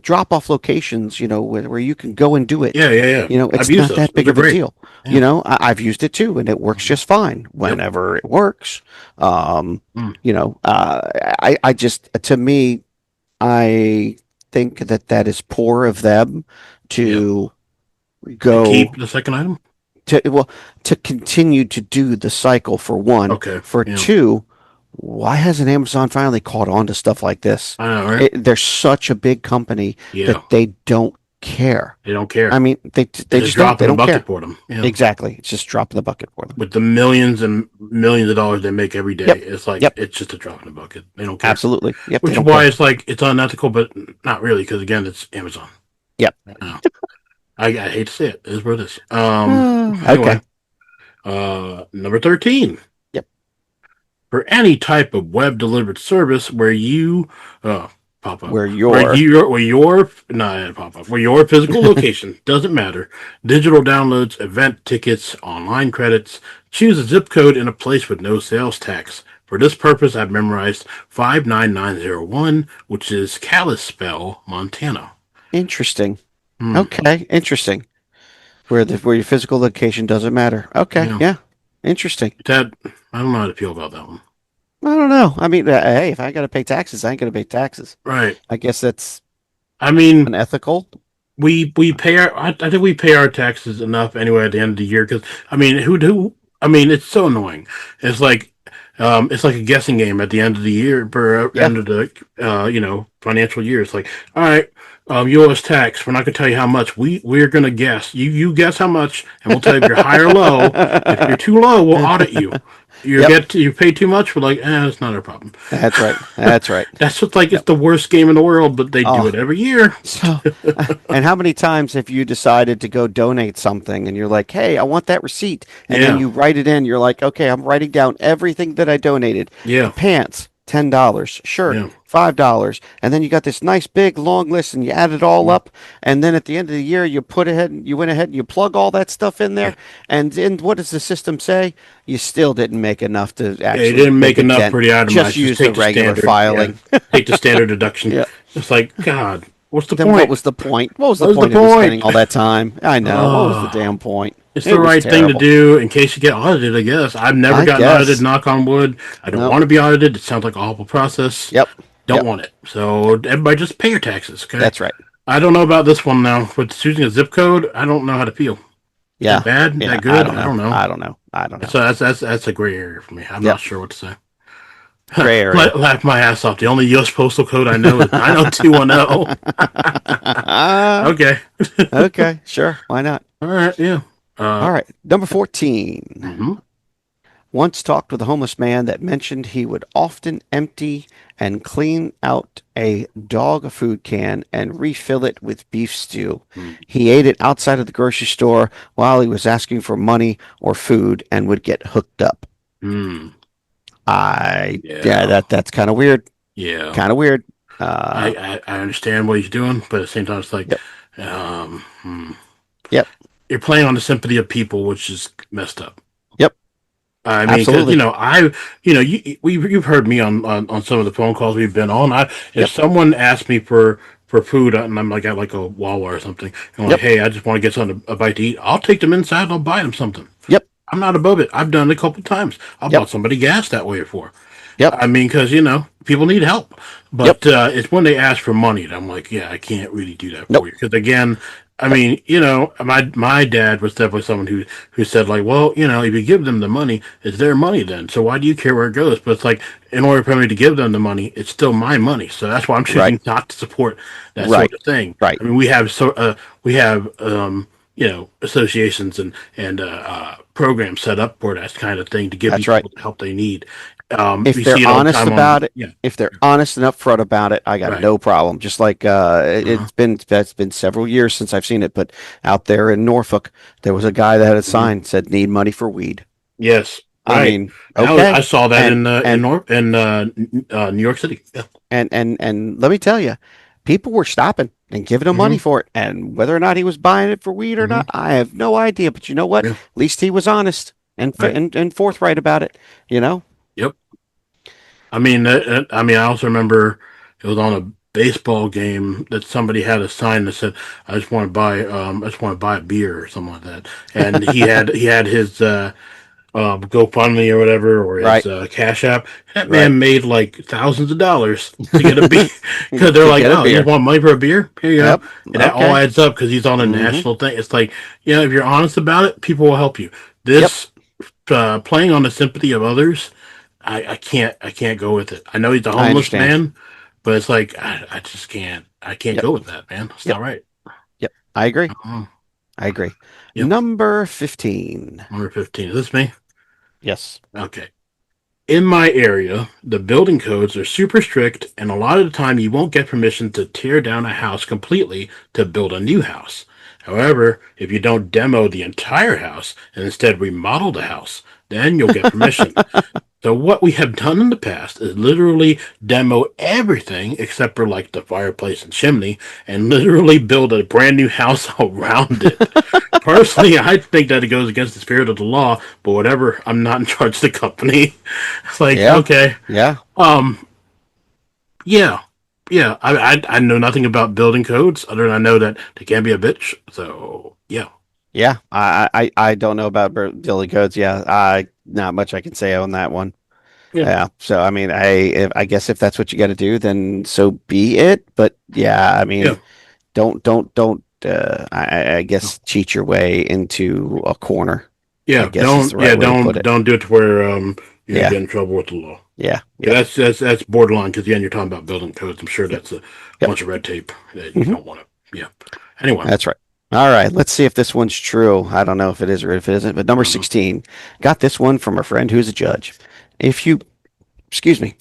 drop off locations, where you can go and do it. Yeah. Yeah. Yeah. I've It's used not those. that Those big are of a great. deal. Yeah. I've used it too, and it works Mhm. just fine Yep. whenever it works. Um, Mm. I just to me, I think that is poor of them Yep. to To keep go the second item. to well to continue to do the cycle for one. Okay. For Yeah. two, why hasn't Amazon finally caught on to stuff like this? I know, right? They're such a big company Yeah, that they don't care. they don't I care. mean, they It's a just don't. drop They in the don't bucket care. for them. Yeah, Exactly. It's just drop in the bucket for them. with the millions and millions of dollars they make every day, Yep. it's like Yep. it's just a drop in the bucket. They don't care. Absolutely. Yep. They Which is don't why care. it's like it's unethical, but not really, because again, it's Amazon. Yep. Yeah. I hate to say it. It is what it is. Okay. Anyway, number 13. Yep. For any type of web delivered service where you pop up Where you're where your physical location doesn't matter, digital downloads, event tickets, online credits, choose a zip code in a place with no sales tax. For this purpose, I've memorized 59901, which is Kalispell, Montana. interesting. Hmm. Okay. Interesting. Where your physical location doesn't matter. Okay. Yeah. Yeah. Interesting. That I don't know how to feel about that one. I don't know. I mean, hey, if I got to pay taxes, I ain't going to pay taxes. Right. I guess that's I mean, unethical. we pay our I think we pay our taxes enough anyway at the end of the year, because I mean who I mean it's so annoying. It's like a guessing game at the end of the year, per Yeah. end of the financial year. It's like, all right, you owe us tax. We're not going to tell you how much. We're going to guess. You guess how much, and we'll tell you if you're high or low. If you're too low, we'll audit you. Yep. You pay too much. We're like, it's not our problem. That's right. That's right. That's what's like. It's Yep. the worst game in the world, but they do Oh, it every year. so, and how many times have you decided to go donate something and you're like, hey, I want that receipt. And then Yeah, you write it in. You're like, okay, I'm writing down everything that I donated. The yeah, pants, $10, shirt, yeah. $5. And then you got this nice big long list and you add it all up. And then at the end of the year, you went ahead and you plug all that stuff in Yeah. there. And then what does the system say? You still didn't make enough to Yeah, you actually didn't make make a enough dent. for the Just itemized. Just use the take the regular standard. Yeah, filing. take the standard deduction. Yeah. It's like, God, what's the Then what point? was the point? What was the What's the point of me point? spending all that time? I know. What was the Oh, damn point? it's the It was right thing to terrible. do in case you get audited, I guess. I've never I gotten audited, guess. knock on wood. I don't Nope. want to be audited. It sounds like a awful process. Yep. Don't Yep. want it. So everybody just pay your taxes, okay? That's right. I don't know about this one now. With choosing a zip code, I don't know how to feel. That Yeah. bad? Yeah. That I good? don't I know. don't know. I don't know. I don't know. So that's a gray area for me. I'm not Yep. sure what to say. Gray area. Laugh my ass off. The only U.S. postal code I know is 90210. Okay. Okay. Sure. Why not? All right. Yeah. Uh, All right. Number 14. mhm. Once talked with a homeless man that mentioned he would often empty and clean out a dog food can and refill it with beef stew. Mm. He ate it outside of the grocery store while he was asking for money or food and would get hooked up. Mm. Yeah, Yeah. that's kind of weird. Yeah. Kind of weird. I understand what he's doing, but at the same time, it's like, Yep. hmm. Yep. You're playing on the sympathy of people, which is messed up. Yep. I mean, because Absolutely. you've heard me on some of the phone calls we've been on. If Yep. someone asks me for food and I'm like at like a Wawa or something, and I'm like, Yep. hey, I just want to get something a bite to eat. I'll take them inside. And I'll buy them something. Yep. I'm not above it. I've done it a couple of times. I Yep. bought somebody gas that way before. Yep. I mean, because people need help, Yep. but it's when they ask for money that I'm like, yeah, I can't really do that for Nope. you. Because again, I mean, my dad was definitely someone who said like, well, if you give them the money, it's their money then. So why do you care where it goes? But it's like, in order for me to give them the money, it's still my money. So that's why I'm Right. choosing not to support that Right. sort of thing. Right. I mean, we have associations and programs set up for that kind of thing to give That's people right. the help they need. If We they're see it all the honest time about it, yeah, if they're honest and upfront about it, I got right. no problem. Just like Uh-huh. it's been several years since I've seen it, but out there in Norfolk, there was a guy that had a Mhm. sign that said "Need money for weed." Yes, I right. mean, I okay, saw that and in New York City. Yeah. and let me tell you, people were stopping and giving him money Hmm. for it, and whether or not he was buying it for weed or Hmm. not, I have no idea. But you know what? Yeah. At least he was honest Right. and forthright about it. You know? Yep. I mean, I also remember it was on a baseball game that somebody had a sign that said, I just want to buy a beer" or something like that, and he had his GoFundMe or whatever, or his Right, Cash App. That right. man made like thousands of dollars to get a beer because they're To like, get a "Oh, you beer. want money for a beer? Here you go." Yep. And that all Okay. adds up because he's on a Hmm. national thing. It's like, if you're honest about it, people will help you. Yep. This playing on the sympathy of others, I can't go with it. I know he's a I homeless understand. man, but it's like I just can't. I can't Yep. go with that, man. It's Yep. not right. Yep. I agree. Um, I agree. yep. Number 15. Number 15. Is this me? Yes. Okay. In my area, the building codes are super strict, and a lot of the time you won't get permission to tear down a house completely to build a new house. However, if you don't demo the entire house and instead remodel the house, then you'll get permission. So what we have done in the past is literally demo everything except for like the fireplace and chimney and literally build a brand new house around it. Personally, I think that it goes against the spirit of the law, but whatever, I'm not in charge of the company. It's like, Yeah. okay, Yeah. um, yeah, yeah. I know nothing about building codes other than I know that they can be a bitch. So yeah, Yeah. I don't know about building codes. Yeah. Not much I can say on that one. yeah, Yeah. So, I mean, I guess if that's what you got to do, then so be it. But yeah, I mean, yeah, I guess cheat your way into a corner, I yeah. guess is the right way to put it. Don't do it to where you Yeah. get in trouble with the law. Yeah. Yeah, Yep. that's borderline because again, you're talking about building codes. I'm sure Yep. that's a Yep. bunch of red tape that you Hmm. don't want to. Yeah. Anyway, That's right. All right. Let's see if this one's true. I don't know if it is or if it isn't, but number uh, 16, got this one from a friend who's a judge. If you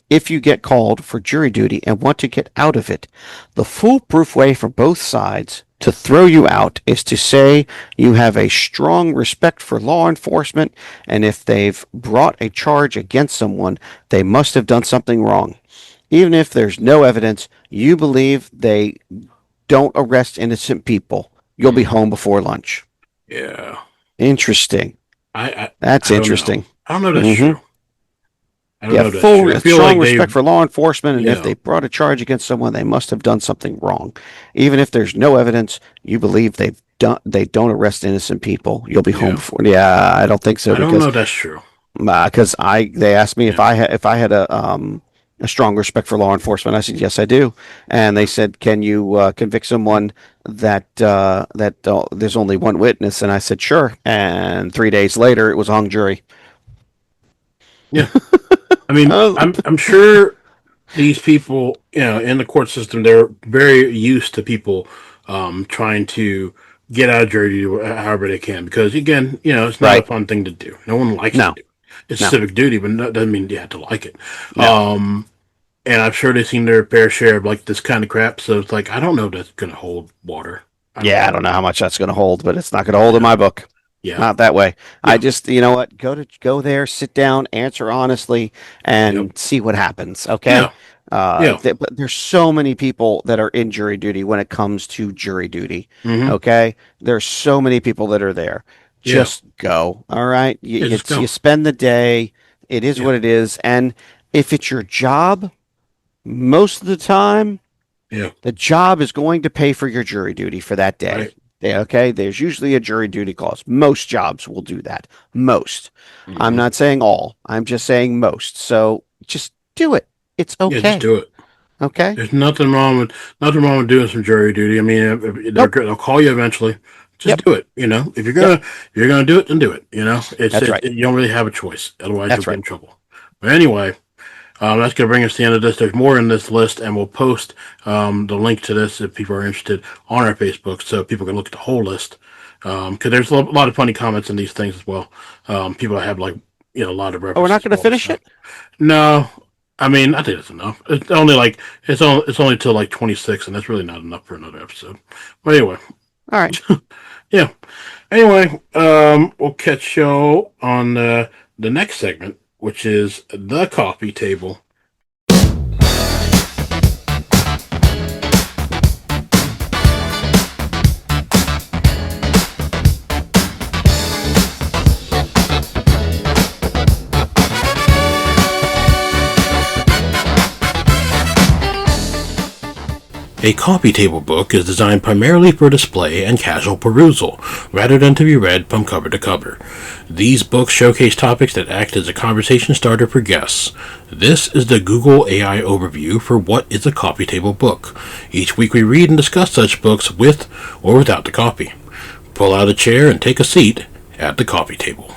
if you get called for jury duty and want to get out of it, the foolproof way for both sides to throw you out is to say you have a strong respect for law enforcement, and if they've brought a charge against someone, they must have done something wrong. Even if there's no evidence, you believe they don't arrest innocent people. You'll be home before lunch. yeah. Interesting. That's I don't know. interesting. I don't know if that's Hmm. true. I don't Yeah, know if that's true. I feel strong like respect they've for law enforcement, and if yeah they brought a charge against someone, they must have done something wrong. Even if there's no evidence, you believe they don't arrest innocent people. You'll be home yeah. before. Yeah, I don't think so I don't know because if that's true. they asked me Yeah. if I had a strong respect for law enforcement. I said yes, I do, and they said, can you convict someone that there's only one witness? And I said sure. And 3 days later, it was a hung jury. Yeah. I mean, Oh, I'm sure these people, in the court system, they're very used to people trying to get out of jury duty however they can. Because again, it's not a right? fun thing to do. No one likes to No, do it. It's no, civic duty, but that doesn't mean you have to like it. no. And I'm sure they've seen their fair share of like this kind of crap. So it's like I don't know if that's gonna hold water. I don't Yeah, I know. don't know how much that's going to hold, but it's not going to hold in Yeah, my book. yeah, Not that way. I yeah, just, you know what, go there, sit down, answer honestly, yep, and see what happens. Okay. yeah, yeah. But there's so many people that are in jury duty when it comes to jury duty. Mm-hmm. Okay. There's so many people that are there. Yeah, Just go. All right. yeah. Just You go. spend the day. It is Yeah, what it is. And if it's your job, most of the time, yeah. the job is going to pay for your jury duty for that day. Right. Okay, there's usually a jury duty clause. Most jobs will do that. Most. I'm Mm-hmm. not saying all. I'm just saying most. So just do it. It's Yeah, just okay. do it. Okay. There's nothing wrong with doing some jury duty. I mean, if Nope. they'll call you eventually. Just Yep. do it. If Yep. you're gonna do it, then do it. That's right. You don't really have a choice. Otherwise, you'll That's get right. in trouble. But anyway, that's going to bring us to the end of this. There's more in this list, and we'll post the link to this if people are interested on our Facebook, so people can look at the whole list. Because there's a lot of funny comments in these things as well. People have like a lot of Oh, we're not references going to to all this finish stuff. it. No, I mean I think that's enough. It's only like it's only till like 26, and that's really not enough for another episode. But anyway, All right. yeah. Anyway, we'll catch y'all on the next segment, which is the coffee table. A coffee table book is designed primarily for display and casual perusal, rather than to be read from cover to cover. These books showcase topics that act as a conversation starter for guests. This is the Google AI overview for what is a coffee table book. Each week we read and discuss such books with or without the coffee. Pull out a chair and take a seat at the coffee table.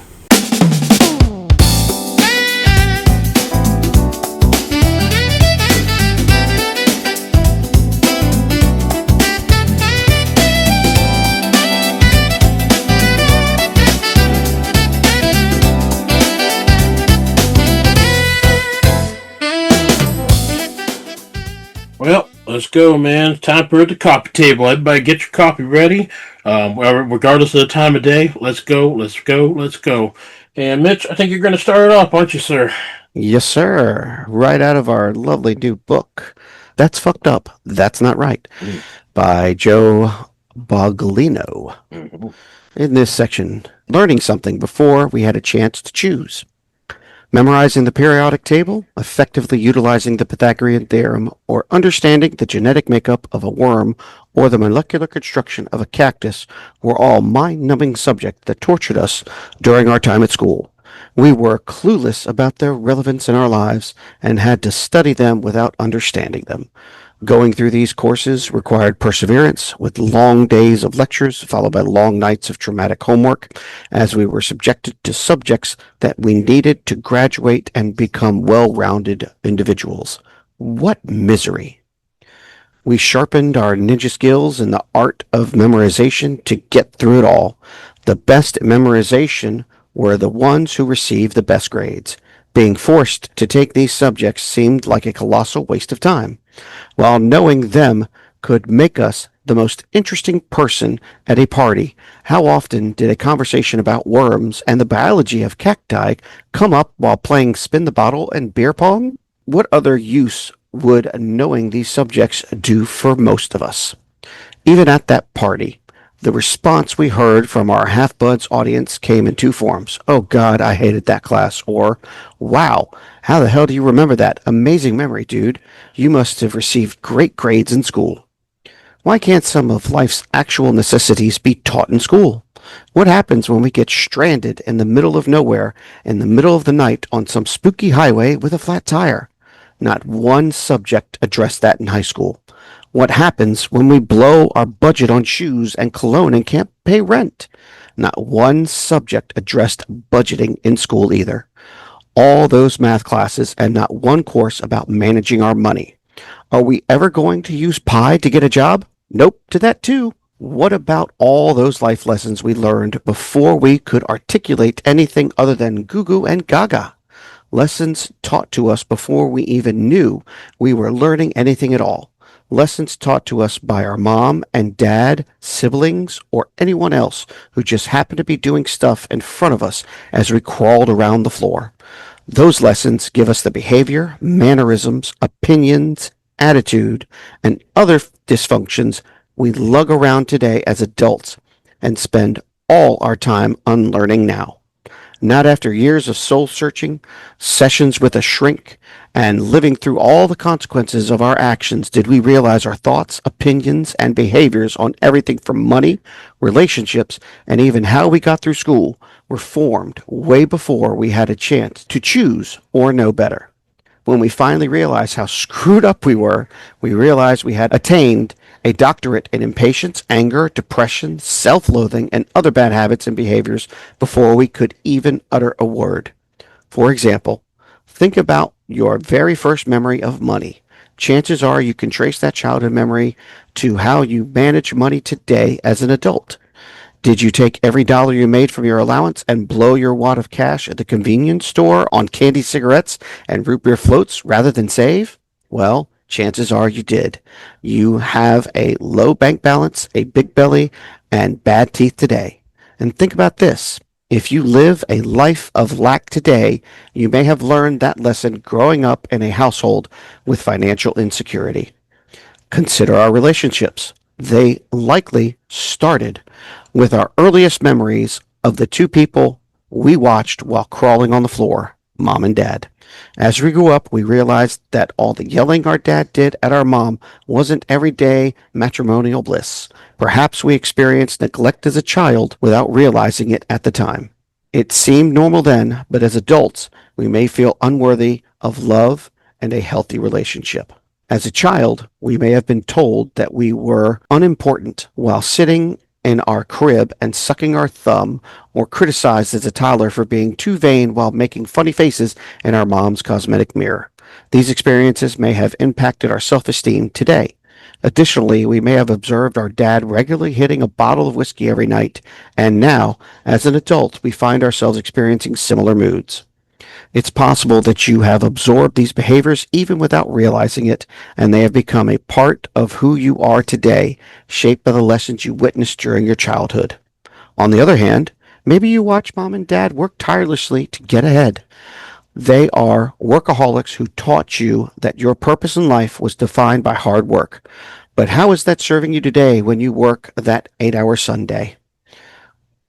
Well, let's go, man. It's time for the coffee table. Everybody get your coffee ready. Regardless of the time of day, let's go, let's go, let's go. And Mitch, I think you're going to start it off, aren't you, sir? Yes, sir. Right out of our lovely new book, That's Fucked Up, That's Not Right, by Joe Boglino. In this section, learning something before we had a chance to choose. Memorizing the periodic table, effectively utilizing the Pythagorean theorem, or understanding the genetic makeup of a worm or the molecular construction of a cactus were all mind-numbing subjects that tortured us during our time at school. We were clueless about their relevance in our lives and had to study them without understanding them. Going through these courses required perseverance, with long days of lectures followed by long nights of traumatic homework, as we were subjected to subjects that we needed to graduate and become well-rounded individuals. What misery! We sharpened our ninja skills in the art of memorization to get through it all. The best at memorization were the ones who received the best grades. Being forced to take these subjects seemed like a colossal waste of time, while knowing them could make us the most interesting person at a party. How often did a conversation about worms and the biology of cacti come up while playing spin the bottle and beer pong? What other use would knowing these subjects do for most of us? Even at that party, the response we heard from our half-buds audience came in two forms. Oh God, I hated that class. Or, wow, how the hell do you remember that? Amazing memory, dude. You must have received great grades in school. Why can't some of life's actual necessities be taught in school? What happens when we get stranded in the middle of nowhere, in the middle of the night, on some spooky highway with a flat tire? Not one subject addressed that in high school. What happens when we blow our budget on shoes and cologne and can't pay rent? Not one subject addressed budgeting in school either. All those math classes and not one course about managing our money. Are we ever going to use pi to get a job? Nope, to that too. What about all those life lessons we learned before we could articulate anything other than goo goo and gaga? Lessons taught to us before we even knew we were learning anything at all. Lessons taught to us by our mom and dad, siblings, or anyone else who just happened to be doing stuff in front of us as we crawled around the floor. Those lessons give us the behavior, mannerisms, opinions, attitude, and other dysfunctions we lug around today as adults and spend all our time unlearning now. Not after years of soul searching, sessions with a shrink, and living through all the consequences of our actions did we realize our thoughts, opinions, and behaviors on everything from money, relationships, and even how we got through school were formed way before we had a chance to choose or know better. When we finally realized how screwed up we were, we realized we had attained a doctorate in impatience, anger, depression, self-loathing, and other bad habits and behaviors before we could even utter a word. For example, think about your very first memory of money. Chances are you can trace that childhood memory to how you manage money today as an adult. Did you take every dollar you made from your allowance and blow your wad of cash at the convenience store on candy cigarettes and root beer floats rather than save? Well, chances are you did. You have a low bank balance, a big belly, and bad teeth today. And think about this. If you live a life of lack today, you may have learned that lesson growing up in a household with financial insecurity. Consider our relationships. They likely started with our earliest memories of the two people we watched while crawling on the floor, mom and dad. As we grew up, we realized that all the yelling our dad did at our mom wasn't everyday matrimonial bliss. Perhaps we experienced neglect as a child without realizing it at the time. It seemed normal then, but as adults, we may feel unworthy of love and a healthy relationship. As a child, we may have been told that we were unimportant while sitting in our crib and sucking our thumb, or criticized as a toddler for being too vain while making funny faces in our mom's cosmetic mirror. These experiences may have impacted our self-esteem today. Additionally, we may have observed our dad regularly hitting a bottle of whiskey every night, and now, as an adult, we find ourselves experiencing similar moods. It's possible that you have absorbed these behaviors even without realizing it, and they have become a part of who you are today, shaped by the lessons you witnessed during your childhood. On the other hand, maybe you watch mom and dad work tirelessly to get ahead. They are workaholics who taught you that your purpose in life was defined by hard work. But how is that serving you today when you work that 8-hour Sunday?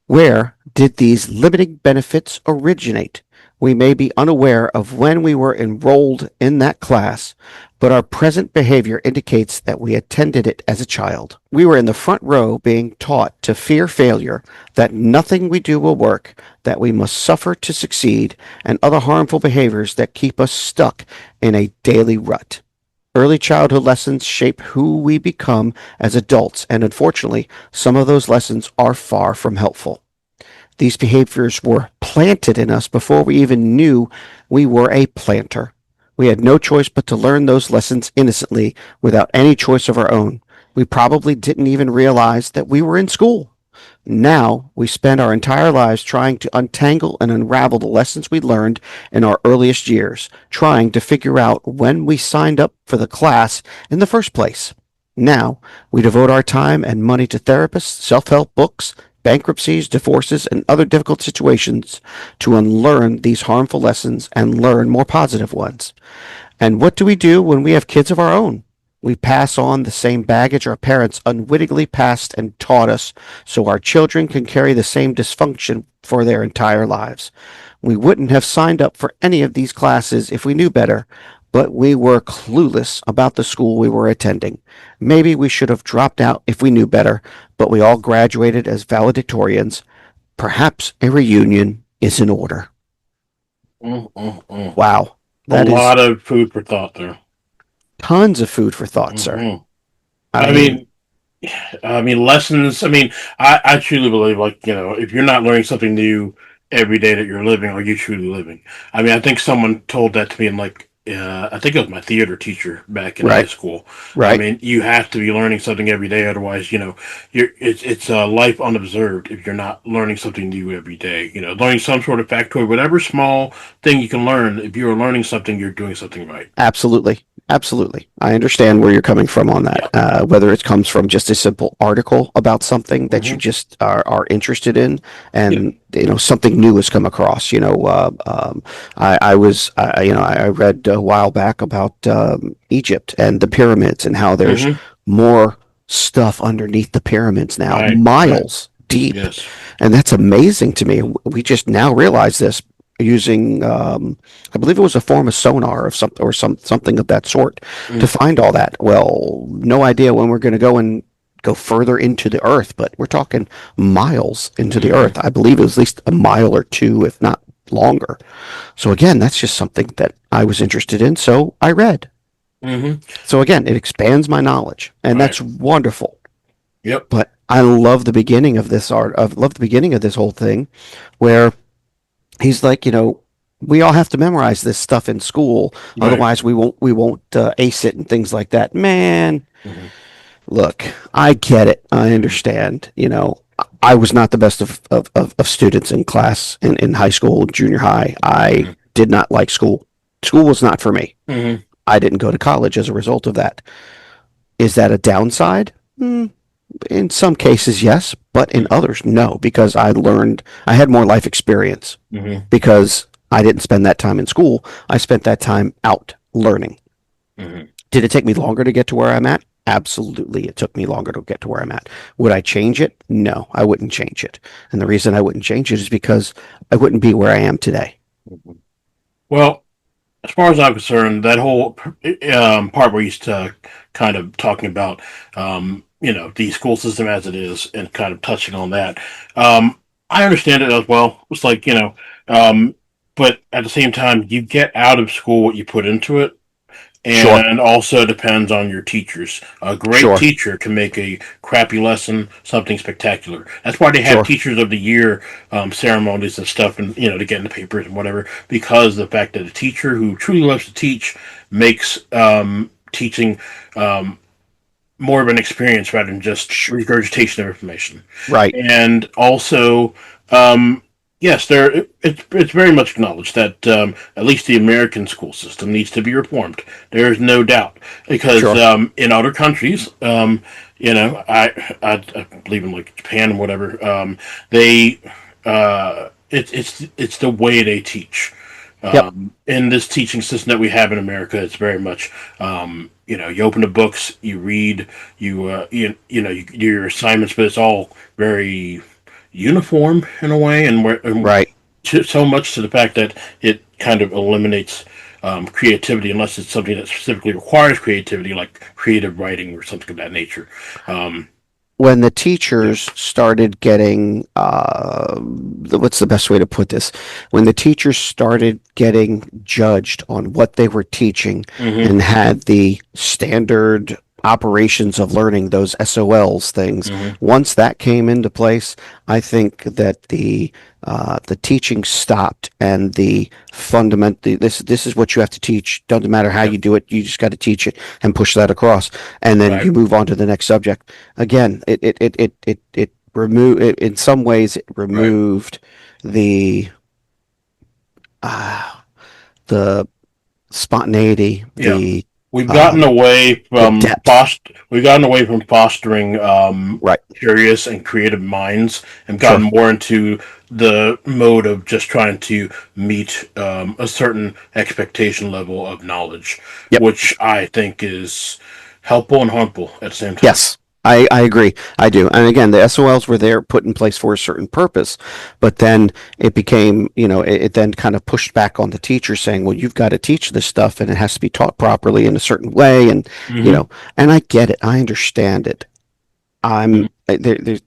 Where did these limiting benefits originate? We may be unaware of when we were enrolled in that class, but our present behavior indicates that we attended it as a child. We were in the front row being taught to fear failure, that nothing we do will work, that we must suffer to succeed, and other harmful behaviors that keep us stuck in a daily rut. Early childhood lessons shape who we become as adults, and unfortunately, some of those lessons are far from helpful. These behaviors were planted in us before we even knew we were a planter. We had no choice but to learn those lessons innocently without any choice of our own. We probably didn't even realize that we were in school. Now we spend our entire lives trying to untangle and unravel the lessons we learned in our earliest years, trying to figure out when we signed up for the class in the first place. Now we devote our time and money to therapists, self-help books, bankruptcies, divorces, and other difficult situations to unlearn these harmful lessons and learn more positive ones. And what do we do when we have kids of our own? We pass on the same baggage our parents unwittingly passed and taught us so our children can carry the same dysfunction for their entire lives. We wouldn't have signed up for any of these classes if we knew better, but we were clueless about the school we were attending. Maybe we should have dropped out if we knew better, but we all graduated as valedictorians. Perhaps a reunion is in order. Wow. A That is lot of food for thought there. tons of food for thought, sir. Mm-hmm. I I mean, mean, lessons. I truly believe, like, if you're not learning something new every day that you're living, are you truly living? I think someone told that to me in, like, I think it was my theater teacher back in high right, school. right. You have to be learning something every day, otherwise, it's life unobserved if you're not learning something new every day. Learning some sort of factoid, whatever small thing you can learn. If you're learning something, you're doing something right. Absolutely. Absolutely. I understand where you're coming from on that. Yeah. Whether it comes from just a simple article about something that you Hmm. just are interested in, Yeah. and something new has come across. I was I read a while back about Egypt and the pyramids and how there's Hmm. more stuff underneath the pyramids now, Right. Right. miles deep, Yes. and that's amazing to me. We just now realize this using I believe it was a form of sonar of something of that sort to Mm. find all that. Well, no idea when we're going to go further into the earth, but we're talking miles into the Hmm. earth. I believe it was at least a mile or two, if not longer. So again, that's just something that I was interested in, so I read. Hmm. So again, it expands my knowledge, and Right. that's wonderful. Yep. But I love the beginning of this art. I love the beginning of this whole thing, where he's like, we all have to memorize this stuff in school, Right. otherwise we won't ace it and things like that. Man, Hmm. look, I get it. I understand. I was not the best of students in class in high school, junior high. I Hmm. did not like school. School was not for me. Hmm. I didn't go to college as a result of that. Is that a downside? In some cases, yes, but in others, no, because I had more life experience Hmm. because I didn't spend that time in school. I spent that time out learning. Hmm. Did it take me longer to get to where I'm at? Absolutely. It took me longer to get to where I'm at. Would I change it? No, I wouldn't change it. And the reason I wouldn't change it is because I wouldn't be where I am today. Well, as far as I'm concerned, that whole part where he's kind of talking about, the school system as it is and kind of touching on that, I understand it as well. It's like, um, but at the same time, you get out of school what you put into it. Sure, And also depends on your teachers. A great sure, teacher can make a crappy lesson something spectacular. That's why they have sure, Teachers of the Year ceremonies and stuff, and to get in the papers and whatever. Because the fact that a teacher who truly loves to teach makes teaching more of an experience rather than just regurgitation of information. right. And also, um, Yes, it's very much acknowledged that at least the American school system needs to be reformed. There is no doubt because Sure. in other countries, I believe in like Japan and whatever, they it's the way they teach. Yep. In this teaching system that we have in America, it's very much you open the books, you read, you do your assignments, but it's all very uniform in a way, and Right. so much to the fact that it kind of eliminates creativity unless it's something that specifically requires creativity, like creative writing or something of that nature. Um, When the yeah. teachers started getting, what's the best way to put this? When the teachers started getting judged on what they were teaching Mm-hmm. and had the standard operations of learning, those SOLs things, Mm-hmm. once that came into place, I think that the teaching stopped and the fundamental this is what you have to teach. Doesn't matter how Yeah. you do it, you just got to teach it and push that across, and then Right. you move on to the next subject. Again, it removed it, in some ways it Right. removed the uh, the spontaneity, Yeah. um, the depth. We've gotten away from fostering Right. curious and creative minds, and gotten Sure. more into the mode of just trying to meet a certain expectation level of knowledge, Yep. which I think is helpful and harmful at the same time. Yes, I agree. I do. And again, the SOLs were there put in place for a certain purpose, but then it became, it then kind of pushed back on the teacher saying, well, you've got to teach this stuff and it has to be taught properly in a certain way. And, you Mm-hmm. know, and I get it. I understand it. Mm-hmm.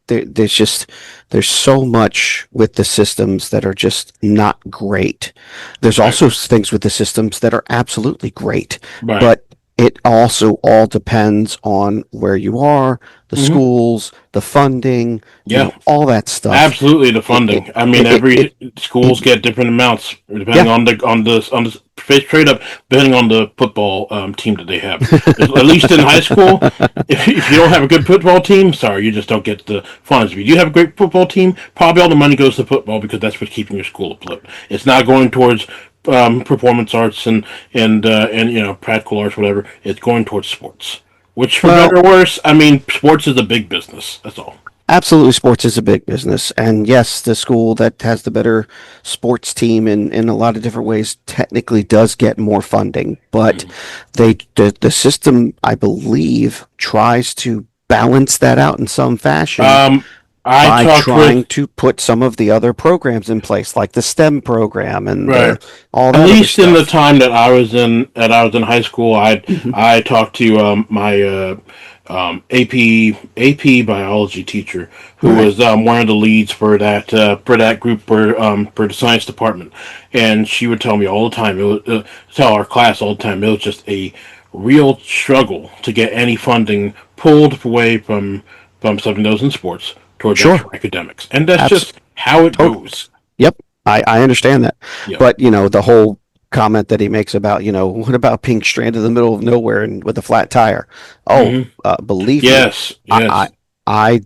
There's just, there's so much with the systems that are just not great. There's Right. also things with the systems that are absolutely great, Right. but it also all depends on where you are, the Mm-hmm. schools, the funding, Yeah. all that stuff. Absolutely, the It, it, funding. I mean, it, it, every schools it get different amounts depending yeah, on the straight up depending on the football team that they have. At least in high school, if you don't have a good football team, sorry, you just don't get the funds. If you do have a great football team, probably all the money goes to football because that's what's keeping your school afloat. It's not going towards performance arts and practical arts, whatever. It's going towards sports. Which, for better well, or worse, I mean, sports is a big business. That's all. absolutely, sports is a big business. And yes, the school that has the better sports team in a lot of different ways technically does get more funding. But the system, I believe, tries to balance that out in some fashion Um, I by talked trying with to put some of the other programs in place, like the STEM program and right. all At that other least in the stuff. time that I was in high school, Mhm. I talked to my AP biology teacher, All who right. was one of the leads for that group for the science department, and she would tell me all the time. It was tell our class all the time. It was just a real struggle to get any funding pulled away from something that was in sports towards Sure. actual academics, and that's Abs- just how it Totally. goes. Yep. I understand that. Yeah. But, the whole comment that he makes about, what about being stranded in the middle of nowhere and with a flat tire? Oh, Hmm. believe me, Yes. I, Yes. I,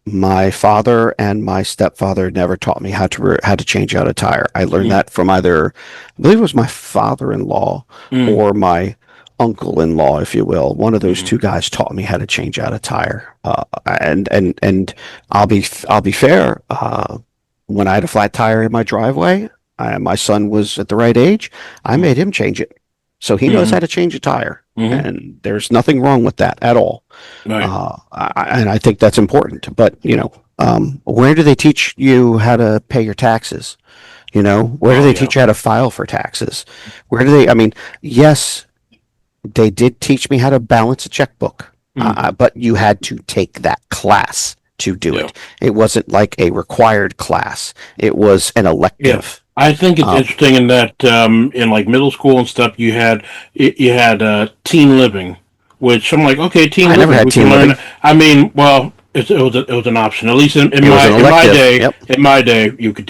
my father and my stepfather never taught me how to change out a tire. I learned Mm, that from either, I believe it was my father-in-law mm, or my uncle-in-law, if you will. One of those mm, two guys taught me how to change out a tire. And I'll be fair. When I had a flat tire in my driveway, my son was at the right age. I mm, made him change it, so he knows mm, how to change a tire, mm. and there's nothing wrong with that at all. Right. And I think that's important. But where do they teach you how to pay your taxes? Where do Oh they yeah. teach you how to file for taxes? Where do they? I mean, yes, they did teach me how to balance a checkbook, Mm, but you had to take that class to do yeah. it. It wasn't like a required class. It was an Yeah. elective. I think it's Um, interesting in that in like middle school and stuff, you had teen living, which I'm like, okay, teen I never living, had we can teen learn. living. I mean, well, it was an option. At least It was an elective. Yep. in my day, you could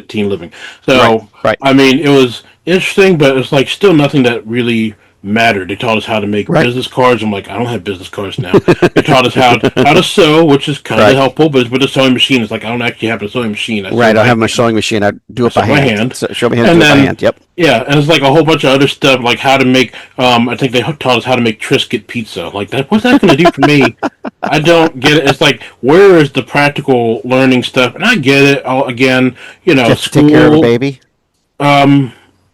teen living. Right. So Right. I mean, it was interesting, but it's like still nothing that really mattered. They taught us how to make Right. business cards. I'm like, I don't have business cards now. They taught us how to sew, which is kind of Right. helpful, but with a sewing machine, it's like I don't actually have a sewing machine. I sew Right. I by have my hand. sewing machine. I do I it by sew by hand. hand, So show me how to and do it by then hand. Yep. yeah, and it's like a whole bunch of other stuff, like how to make. I think they taught us how to make Triscuit pizza. Like that, what's that going to do for me? I don't get it. It's like, where is the practical learning stuff? And I get it. Again, Do you have to take care of a school. baby?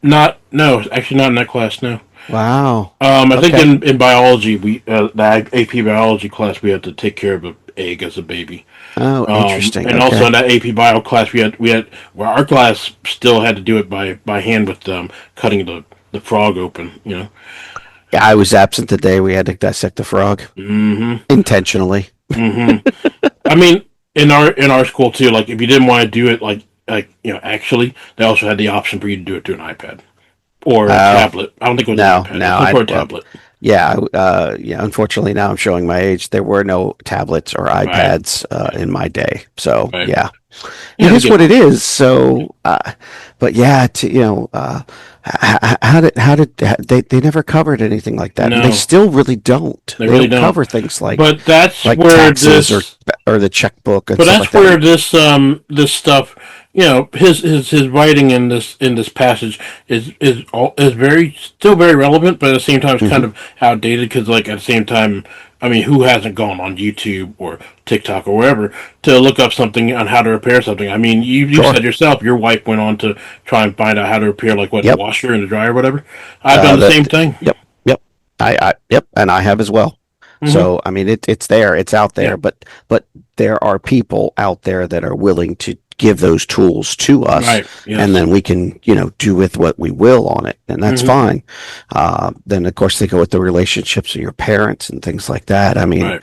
Not no, actually not in that class. No. Wow. I think Okay. in biology, the AP biology class, we had to take care of an egg as a baby. Oh, interesting. And also in Okay. that AP bio class, we had well, our class still had to do it by hand with cutting the frog open. Yeah, I was absent the day we had to dissect the frog Mm-hmm. intentionally. Mm-hmm. I mean, in our school too. Like, if you didn't want to do it, actually, they also had the option for you to do it through an iPad or a Oh, tablet. I don't think it was an no, iPad. It no. was some I sort of well, tablet. yeah, yeah. Unfortunately, now I'm showing my age. There were no tablets or Right. iPads in my day. So Right. yeah, Yeah, it they is get what it older. is. Yeah. So, but yeah, how did they never covered anything like that, and they No, still really don't. they They really don't don't. cover things But that's like where taxes this or the checkbook and But stuff like that's that. where this stuff, his writing in this passage is very still very relevant, but at the same time it's kind Hmm. of outdated because, like, at the same time, I mean, who hasn't gone on YouTube or TikTok or wherever to look up something on how to repair something? I mean, you Sure. said yourself your wife went on to try and find out how to repair, like, what, the Yep. washer and the dryer or whatever. I've done the That. same thing. Yep. Yep. Yep. And I have as well. Hmm. So I mean, it's there, it's out Yeah. there, but there are people out there that are willing to give those tools to us, Right. and Yes. then we can do with what we will on it, and that's Hmm. fine. Then of course they go with the relationships of your parents and things like that. Right.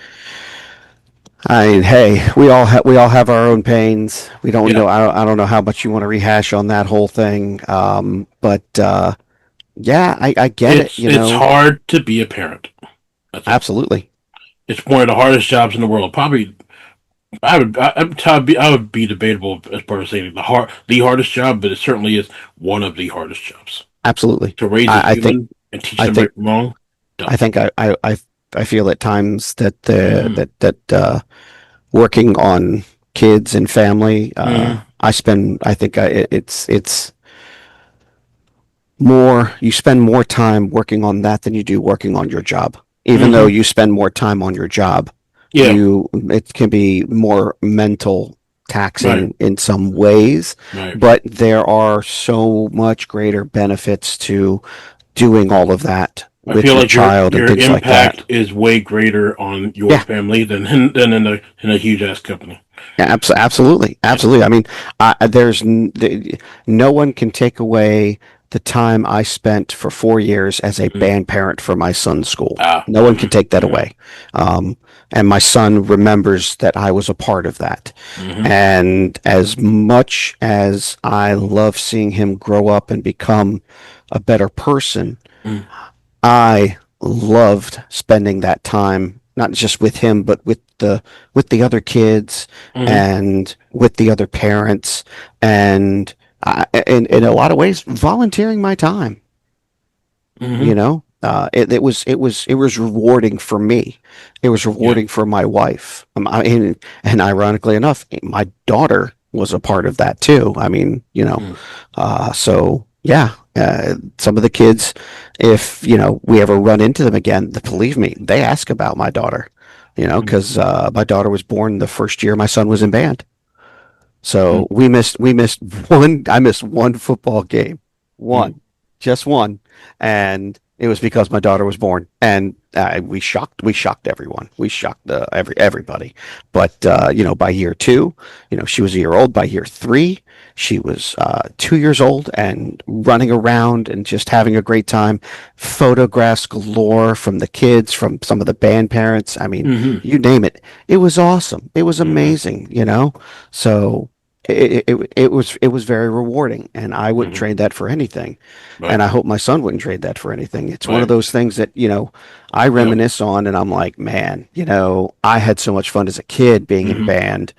I mean, hey, we all have our own pains. We don't Yeah. know. I don't know how much you want to rehash on that whole thing. But yeah, I get it. It's hard to be a parent. That's all. Absolutely. It's one of the hardest jobs in the world. Probably, I would be debatable as far as saying the hardest job, but it certainly is one of the hardest jobs. Absolutely. To raise a I think human and teach I them right think from wrong, I tough. think I feel at times that Mm-hmm. working on kids and family, Mm-hmm. I think it's more, you spend more time working on that than you do working on your job. Even though Mm-hmm. you spend more time on your job, Yeah. it can be more mental Right. taxing in some ways, Right. but there are so much greater benefits to doing all of that I with feel your like your child and your things like that. impact is way greater on your Yeah, family than in a huge ass company. yeah, absolutely, Yeah. absolutely. I mean, no one can take away the time I spent for 4 years as a Mm-hmm. band parent for my son's school. Ah. No one Mm-hmm. can take that Mm-hmm. away. And my son remembers that I was a part of that. Mm-hmm. And as much as I love seeing him grow up and become a better person, I loved spending that time not just with him, but with the other kids Mm-hmm. and with the other parents, and in a lot of ways volunteering my time. Mm-hmm. It was rewarding for me. It was Yeah. rewarding for my wife. And ironically enough, my daughter was a part of that too. I mean, Mm-hmm. so yeah, some of the kids, if we ever run into them again, believe me, they ask about my daughter. Because my daughter was born the first year my son was in band. So we missed one. I missed one football game, Mm-hmm. one, just one, and it was because my daughter was born, and we shocked everyone. We shocked everybody. But by year two, she was a year old. By year three, she was 2 years old and running around and just having a great time. Photographs galore from the kids, from some of the band parents. I mean, Mm-hmm. you name it. It was awesome. It was Mm-hmm. amazing. So it was very rewarding, and I wouldn't Mm-hmm. trade that for anything. Right. And I hope my son wouldn't trade that for anything. It's one of Right. those things that I Yep. reminisce on, and I'm like, man, I had so much fun as a kid being in Mm-hmm. band.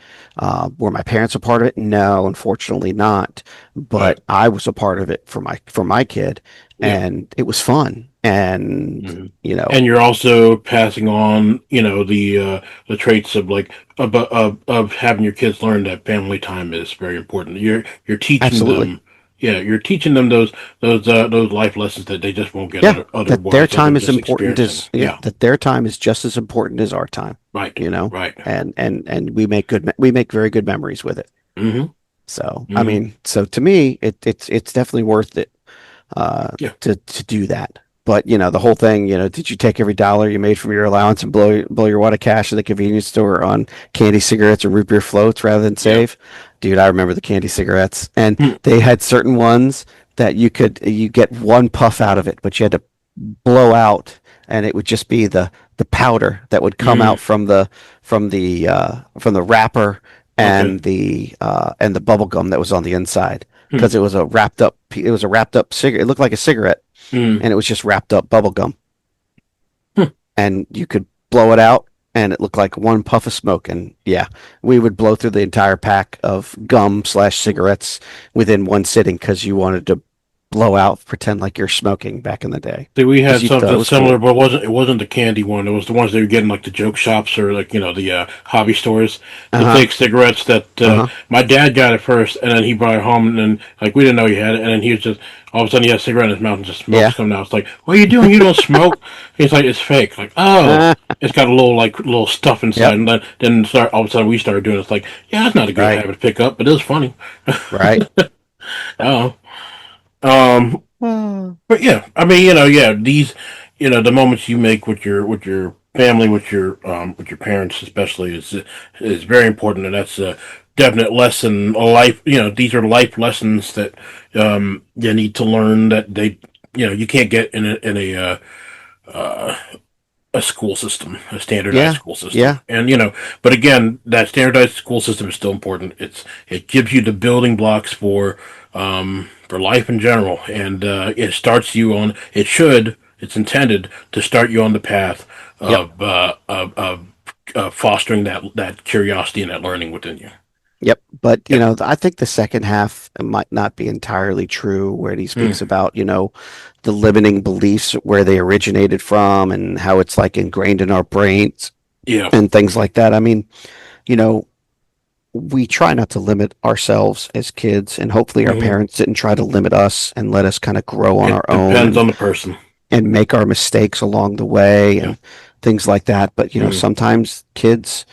Were my parents a part of it? No, unfortunately not. Right. But I was a part of it for my kid, Yeah. and it was fun. And, Mhm. you know, And you're also passing on, the traits of like of having your kids learn that family time is very important. You're teaching absolutely. them, yeah, you're teaching them those life lessons that they just won't get Yeah, that their otherwise that they're time is just important experiencing. as yeah, Yeah, that their time is just as important as our time, right, you know, right. and we make very good memories with it. Mm-hmm. So, I Mm-hmm. mean, so to me, it's definitely worth it Yeah. to do that. But you know, the whole thing, you know, did you take every dollar you made from your allowance and blow your wad of cash at the convenience store on candy, cigarettes, and root beer floats rather than Yeah. save? Dude, I remember the candy cigarettes, and Mm. they had certain ones that you get one puff out of it, but you had to blow out, and it would just be the powder that would come Mm. out from the wrapper Okay. and the bubble gum that was on the inside Mm. because it was a wrapped up cigarette. It looked like a cigarette, Mm. and it was just wrapped up bubble gum, Mm. and you could blow it out. And it looked like one puff of smoke. And yeah, we would blow through the entire pack of gum slash cigarettes within one sitting because you wanted to blow out, pretend like you're smoking back in the day See, we because had you thought it something was similar, cool. but it wasn't the candy one. It was the ones they were getting like the joke shops or like the hobby stores. Uh The huh. fake cigarettes that Uh huh. my dad got it first, and then he brought it home, and then like we didn't know he had it, and then he was just all of a sudden he had a cigarette in his mouth and just smoke's Yeah. coming out. It's like, what are you doing? You don't smoke. He's like, it's fake. Like, oh, it's got a little stuff inside, Yep. and then all of a sudden we started doing it. It's like, yeah, that's not a good Right. habit to pick up, but it was funny. Right. Oh. Um, Hmm. but yeah, I mean, yeah, the moments you make with your family, with your parents, especially, is very important, and that's a definite lesson. Life, these are life lessons that you need to learn that you can't get in a school system, a standardized Yeah. school system. Yeah. And but again, that standardized school system is still important. It gives you the building blocks for life in general, and it starts you on. It's intended to start you on the path Yep. of fostering that curiosity and that learning within you. Yep. But, you Yeah. know, I think the second half might not be entirely true, where he Mm. speaks about, you know, the limiting beliefs, where they originated from and how it's like ingrained in our brains Yeah. and things like that. I mean, you know, we try not to limit ourselves as kids, and hopefully our Hmm. parents didn't try to limit us and let us kind of grow on It our own depends on the person. and make our mistakes along the way Yeah. and things like that. But you know, Mm. sometimes kids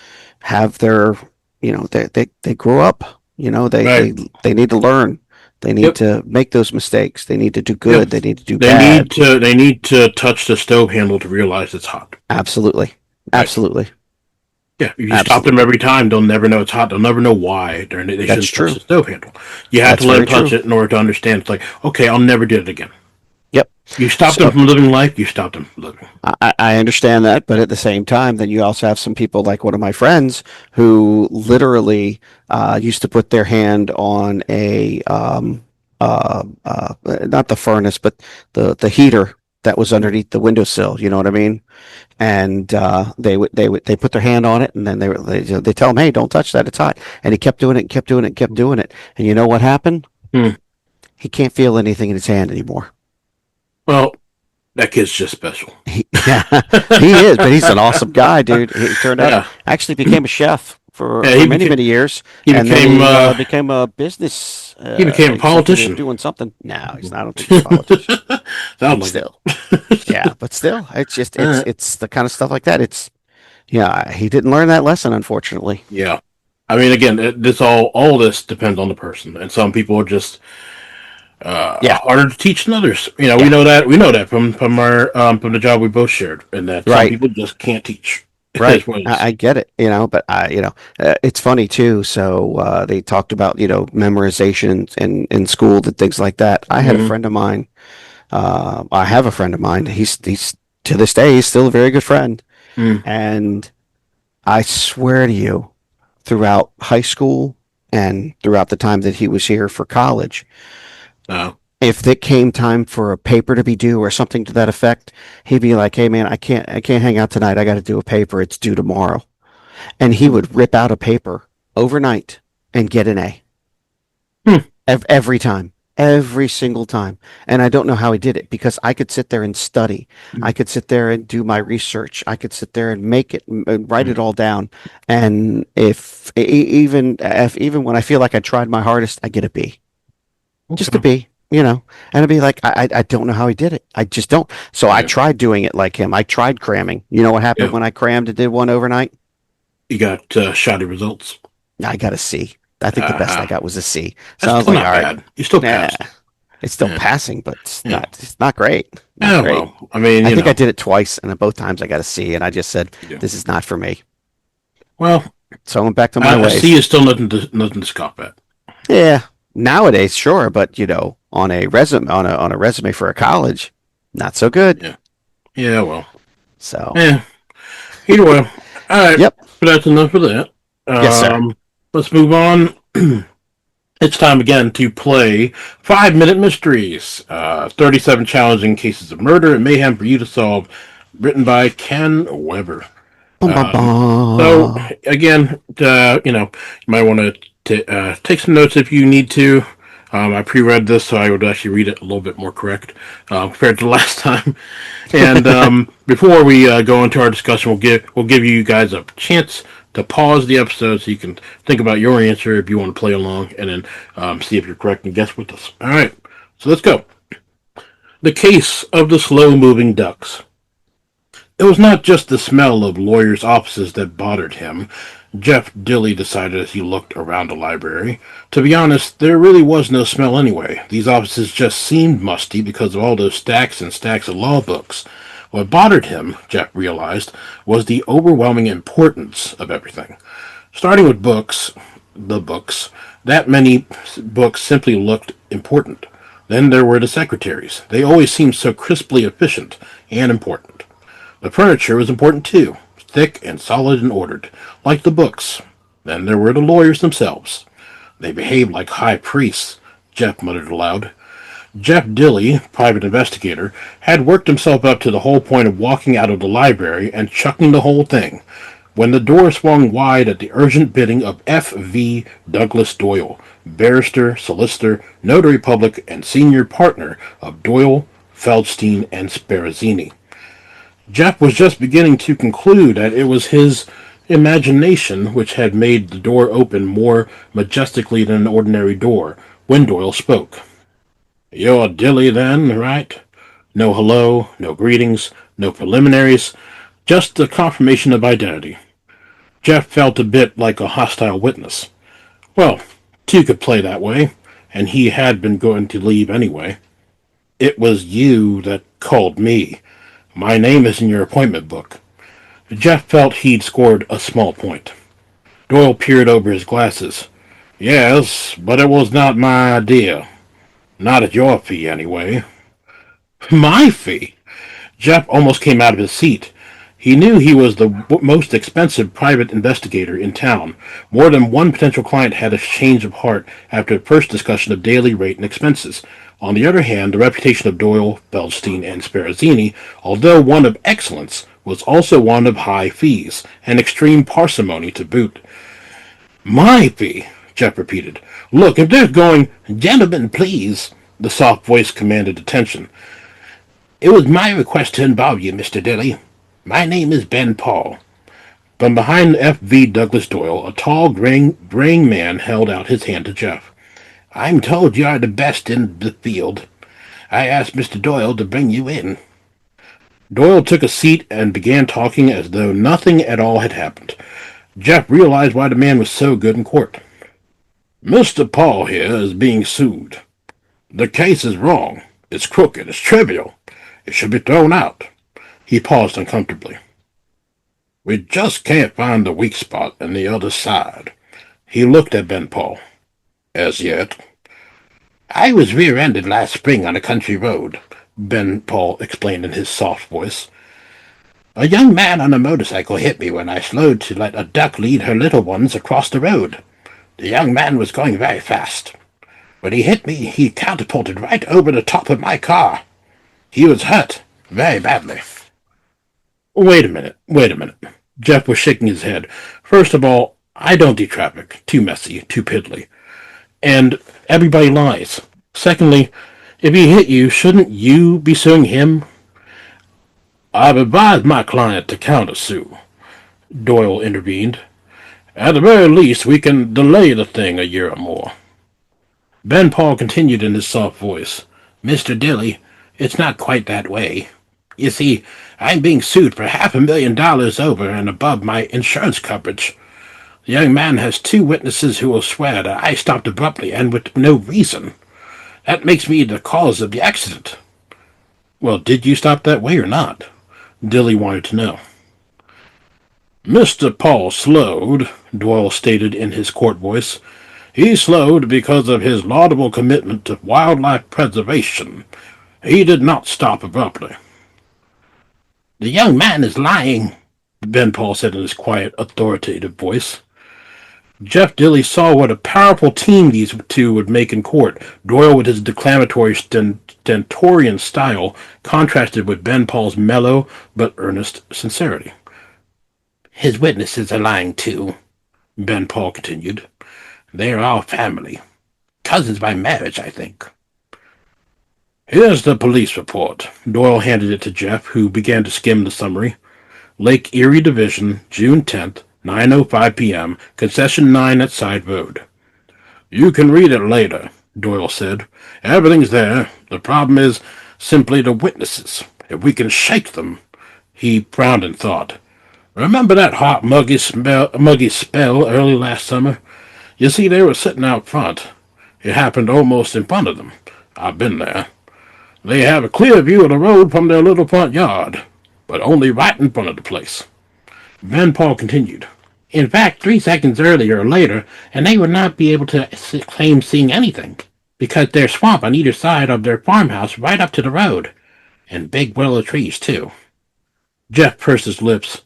have their, you know, they grow up. You know, Right. they need to learn. They need Yep. to make those mistakes. They need to do Yep. good. They need to do They need bad. to they need to touch the stove handle to realize it's hot. Absolutely, Right. absolutely, Yeah. If you stop them absolutely. every time, they'll never know it's hot. They'll never know why they That's shouldn't touch true. the stove handle. You have That's to let them very touch true. it in order to understand. It's like, okay, I'll never do it again. Yep. You stop them So from living life. You stop them from living. I understand that, but at the same time, then you also have some people like one of my friends who literally used to put their hand on a not the furnace, but the heater that was underneath the windowsill. You know what I mean? And they put their hand on it, and then they tell him, "Hey, don't touch that; it's hot." And he kept doing it, and kept doing it, and kept doing it. And you know what happened? Hmm. He can't feel anything in his hand anymore. Well, that kid's just special. Yeah, he is, but he's an awesome guy, dude. He turned out Yeah. actually became a chef for Yeah. for He many became many years, he and then became he uh, became a business he became a executive politician. doing something. No, he's not. I don't think he's a politician. Sounds like Still, it. yeah, but still, it's just Uh, it's the kind of stuff like that. It's yeah, he didn't learn that lesson, unfortunately. yeah. I mean, again, this all this depends on the person, and some people are just Yeah, harder to teach than others. We yeah, know that from our from the job we both shared, and that some right. people just can't teach. Right. Is what it I is. get it, you know, but it's funny too. So they talked about, you know, memorization in school and things like that. I had a Hmm. friend of mine. I have a friend of mine. He's to this day, he's still a very good friend. Mm. And I swear to you, throughout high school and throughout the time that he was here for college, Uh, if it came time for a paper to be due or something to that effect, he'd be like, "Hey man, I can't hang out tonight. I got to do a paper. It's due tomorrow." And he would rip out a paper overnight and get an A hmm. every time. every single time. And I don't know how he did it because I could sit there and study. I could sit there and do my research. I could sit there and make it, and write it all down. And even when I feel like I tried my hardest, I get a B, just a Okay. B, and I'd be like, I don't know how he did it. I just don't. So I Yeah. tried doing it like him. I tried cramming. You know what happened Yeah. when I crammed and did one overnight? You got shoddy results. I got a C. I think the best I Uh-huh. got was a C. So That's I was still like, not all right, bad. You still nah, passed. it's still Yeah. passing, but it's Yeah. not great. Not Yeah. great. Well, I mean, I think I did it twice, and both times I got a C, and I just said, you do. this is not for me. Well, So I went back to my a C ways. is still nothing to scoff at. Yeah, nowadays, sure, but on a resume for a college, not so good. Yeah. Yeah. Well. So, Yeah. Either way. All right. yep. But that's enough of that. Yes, sir. Let's move on. It's time again to play 5 Minute Mysteries. 37 challenging cases of murder and mayhem for you to solve. Written by Ken Weber. Bum, bum, So bum. again, you might want to take some notes if you need to. I pre-read this, so I would actually read it a little bit more correct compared to the last time. And before we go into our discussion, we'll give you guys a chance to pause the episode so you can think about your answer if you want to play along, and then see if you're correct and guess with us. All right, so let's go. The case of the slow-moving ducks. It was not just the smell of lawyers' offices that bothered him, Jeff Dilly decided as he looked around the library. To be honest, there really was no smell anyway. These offices just seemed musty because of all those stacks and stacks of law books. What bothered him, Jeff realized, was the overwhelming importance of everything. Starting with the books, that many books simply looked important. Then there were the secretaries. They always seemed so crisply efficient and important. The furniture was important too, thick and solid and ordered, like the books. Then there were the lawyers themselves. They behaved like high priests, Jeff muttered aloud. Jeff Dilly, private investigator, had worked himself up to the whole point of walking out of the library and chucking the whole thing, when the door swung wide at the urgent bidding of F.V. Douglas Doyle, barrister, solicitor, notary public, and senior partner of Doyle, Feldstein, and Sperazzini. Jeff was just beginning to conclude that it was his imagination which had made the door open more majestically than an ordinary door when Doyle spoke. "You're Dilly, then, right? No hello, no greetings, no preliminaries, just the confirmation of identity." Jeff felt a bit like a hostile witness. Well, two could play that way, and he had been going to leave anyway. "It was you that called me. My name is in your appointment book." Jeff felt he'd scored a small point. Doyle peered over his glasses. "Yes, but it was not my idea. Not at your fee, anyway." "My fee?" Jeff almost came out of his seat. He knew he was the most expensive private investigator in town. More than one potential client had a change of heart after the first discussion of daily rate and expenses. On the other hand, the reputation of Doyle, Feldstein, and Sperazzini, although one of excellence, was also one of high fees, and extreme parsimony to boot. "My fee," Jeff repeated. "Look, if there's going—" "Gentlemen, please," the soft voice commanded attention. "It was my request to involve you, Mr. Dilly. My name is Ben Paul." From behind F.V. Douglas Doyle, a tall, graying man held out his hand to Jeff. "I'm told you are the best in the field. I asked Mr. Doyle to bring you in." Doyle took a seat and began talking as though nothing at all had happened. Jeff realized why the man was so good in court. "Mr. Paul here is being sued. The case is wrong. It's crooked. It's trivial. It should be thrown out." He paused uncomfortably. "We just can't find the weak spot in the other side." He looked at Ben Paul. "As yet." "I was rear-ended last spring on a country road," Ben Paul explained in his soft voice. "A young man on a motorcycle hit me when I slowed to let a duck lead her little ones across the road. The young man was going very fast. When he hit me, he catapulted right over the top of my car. He was hurt very badly." Wait a minute. Jeff was shaking his head. "First of all, I don't do traffic. Too messy, too piddly. And everybody lies. Secondly, if he hit you, shouldn't you be suing him? I've advised my client to countersue, Doyle intervened. At the very least, we can delay the thing a year or more. Ben Paul continued in his soft voice. Mr. Dilly, it's not quite that way. You see, I'm being sued for $500,000 over and above my insurance coverage. The young man has two witnesses who will swear that I stopped abruptly and with no reason. That makes me the cause of the accident. Well, did you stop that way or not? Dilly wanted to know. Mr. Paul slowed, Doyle stated in his court voice. He slowed because of his laudable commitment to wildlife preservation. He did not stop abruptly. The young man is lying, Ben Paul said in his quiet, authoritative voice. Jeff Dilly saw what a powerful team these two would make in court. Doyle, with his declamatory stentorian style, contrasted with Ben Paul's mellow but earnest sincerity. His witnesses are lying too, Ben Paul continued. They are all family. Cousins by marriage, I think. Here's the police report. Doyle handed it to Jeff, who began to skim the summary. Lake Erie Division, June 10th, 9:05 p.m., Concession 9 at Side Road. You can read it later, Doyle said. Everything's there. The problem is simply the witnesses. If we can shake them. He frowned in thought. Remember that hot, muggy spell early last summer? You see, they were sitting out front. It happened almost in front of them. I've been there. They have a clear view of the road from their little front yard, but only right in front of the place. Van Paul continued. In fact, 3 seconds earlier or later, and they would not be able to claim seeing anything, because there's swamp on either side of their farmhouse right up to the road, and big willow trees, too. Jeff pursed his lips.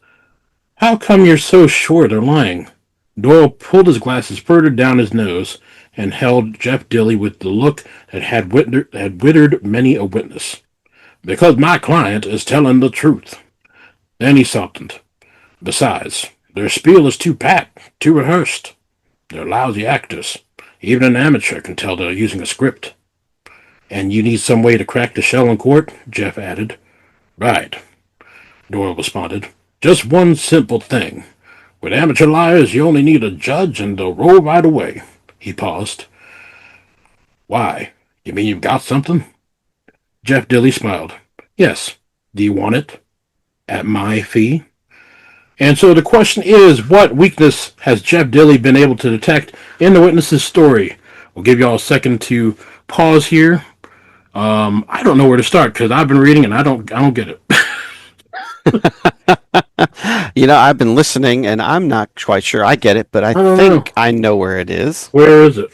How come you're so sure they're lying? Doyle pulled his glasses further down his nose and held Jeff Dilly with the look that had withered many a witness. Because my client is telling the truth. Then he softened. Besides, their spiel is too pat, too rehearsed. They're lousy actors. Even an amateur can tell they're using a script. And you need some way to crack the shell in court? Jeff added. Right, Doyle responded. Just one simple thing. With amateur liars, you only need a judge and they'll roll right away. He paused. Why? You mean you've got something? Jeff Dilly smiled. Yes. Do you want it? At my fee? And so the question is, what weakness has Jeff Dilly been able to detect in the witness's story? We'll give you all a second to pause here. I don't know where to start because I've been reading and I don't get it. I've been listening and I'm not quite sure I get it, but I think I know where it is. Where is it?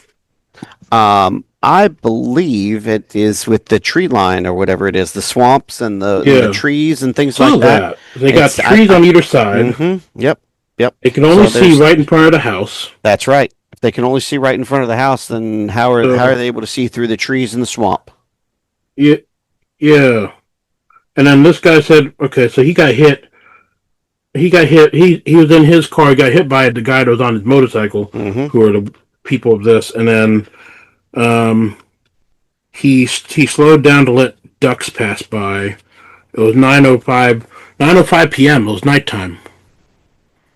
I believe it is with the tree line or whatever it is, the swamps and the trees and things like that. They got trees on either side. Mm-hmm, yep. They can only see right in front of the house. That's right. If they can only see right in front of the house, then how are they able to see through the trees in the swamp? Yeah. And then this guy said, okay, so he got hit. He was in his car. He got hit by the guy that was on his motorcycle, who are the people of this. And then he slowed down to let ducks pass by. It was 9:05 p.m. It was nighttime.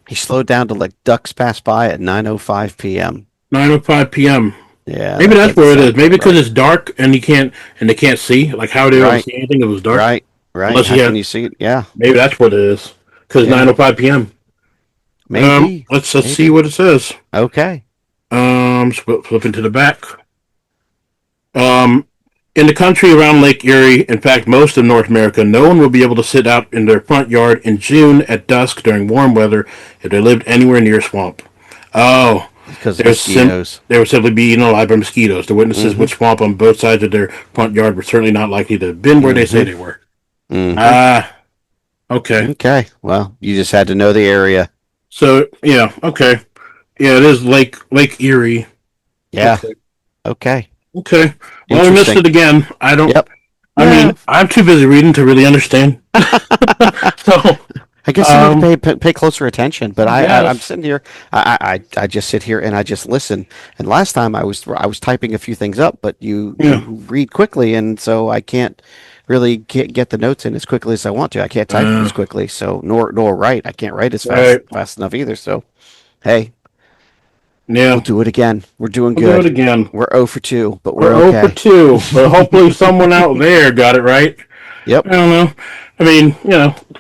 He slowed down to let ducks pass by at 9:05 p.m. 9:05 p.m. Yeah, maybe that's where it is. Maybe because it's dark and they can't see. Like how they don't see anything? It was dark. Right. How can you see it? Yeah. Maybe that's what it is. Because 9:05 p.m. Maybe. Let's see what it says. Okay. Flipping to the back. In the country around Lake Erie, in fact, most of North America, no one will be able to sit out in their front yard in June at dusk during warm weather if they lived anywhere near a swamp. Oh, because of mosquitoes. They would simply be eaten alive by mosquitoes. The witnesses with swamp on both sides of their front yard were certainly not likely to have been where they say they were. Okay. Okay. Well, you just had to know the area. So, yeah, okay. Yeah, it is Lake Erie. Yeah. Okay. Well, we missed it again. Yep. I mean, I'm too busy reading to really understand. So, I guess I need to pay closer attention, but I'm Yes. sitting here. I just sit here and I just listen. And last time I was typing a few things up, but you Yeah. read quickly, and so I can't really get the notes in as quickly as I want to. I can't type them Uh, as quickly, so nor write. I can't write as right. fast enough either. So hey, we'll Yeah. do it again. We're doing We'll do it good. again. We're 0 for 2, but We're we're 0 for okay. 2, but hopefully someone out there got it right. Yep, I don't know. I mean,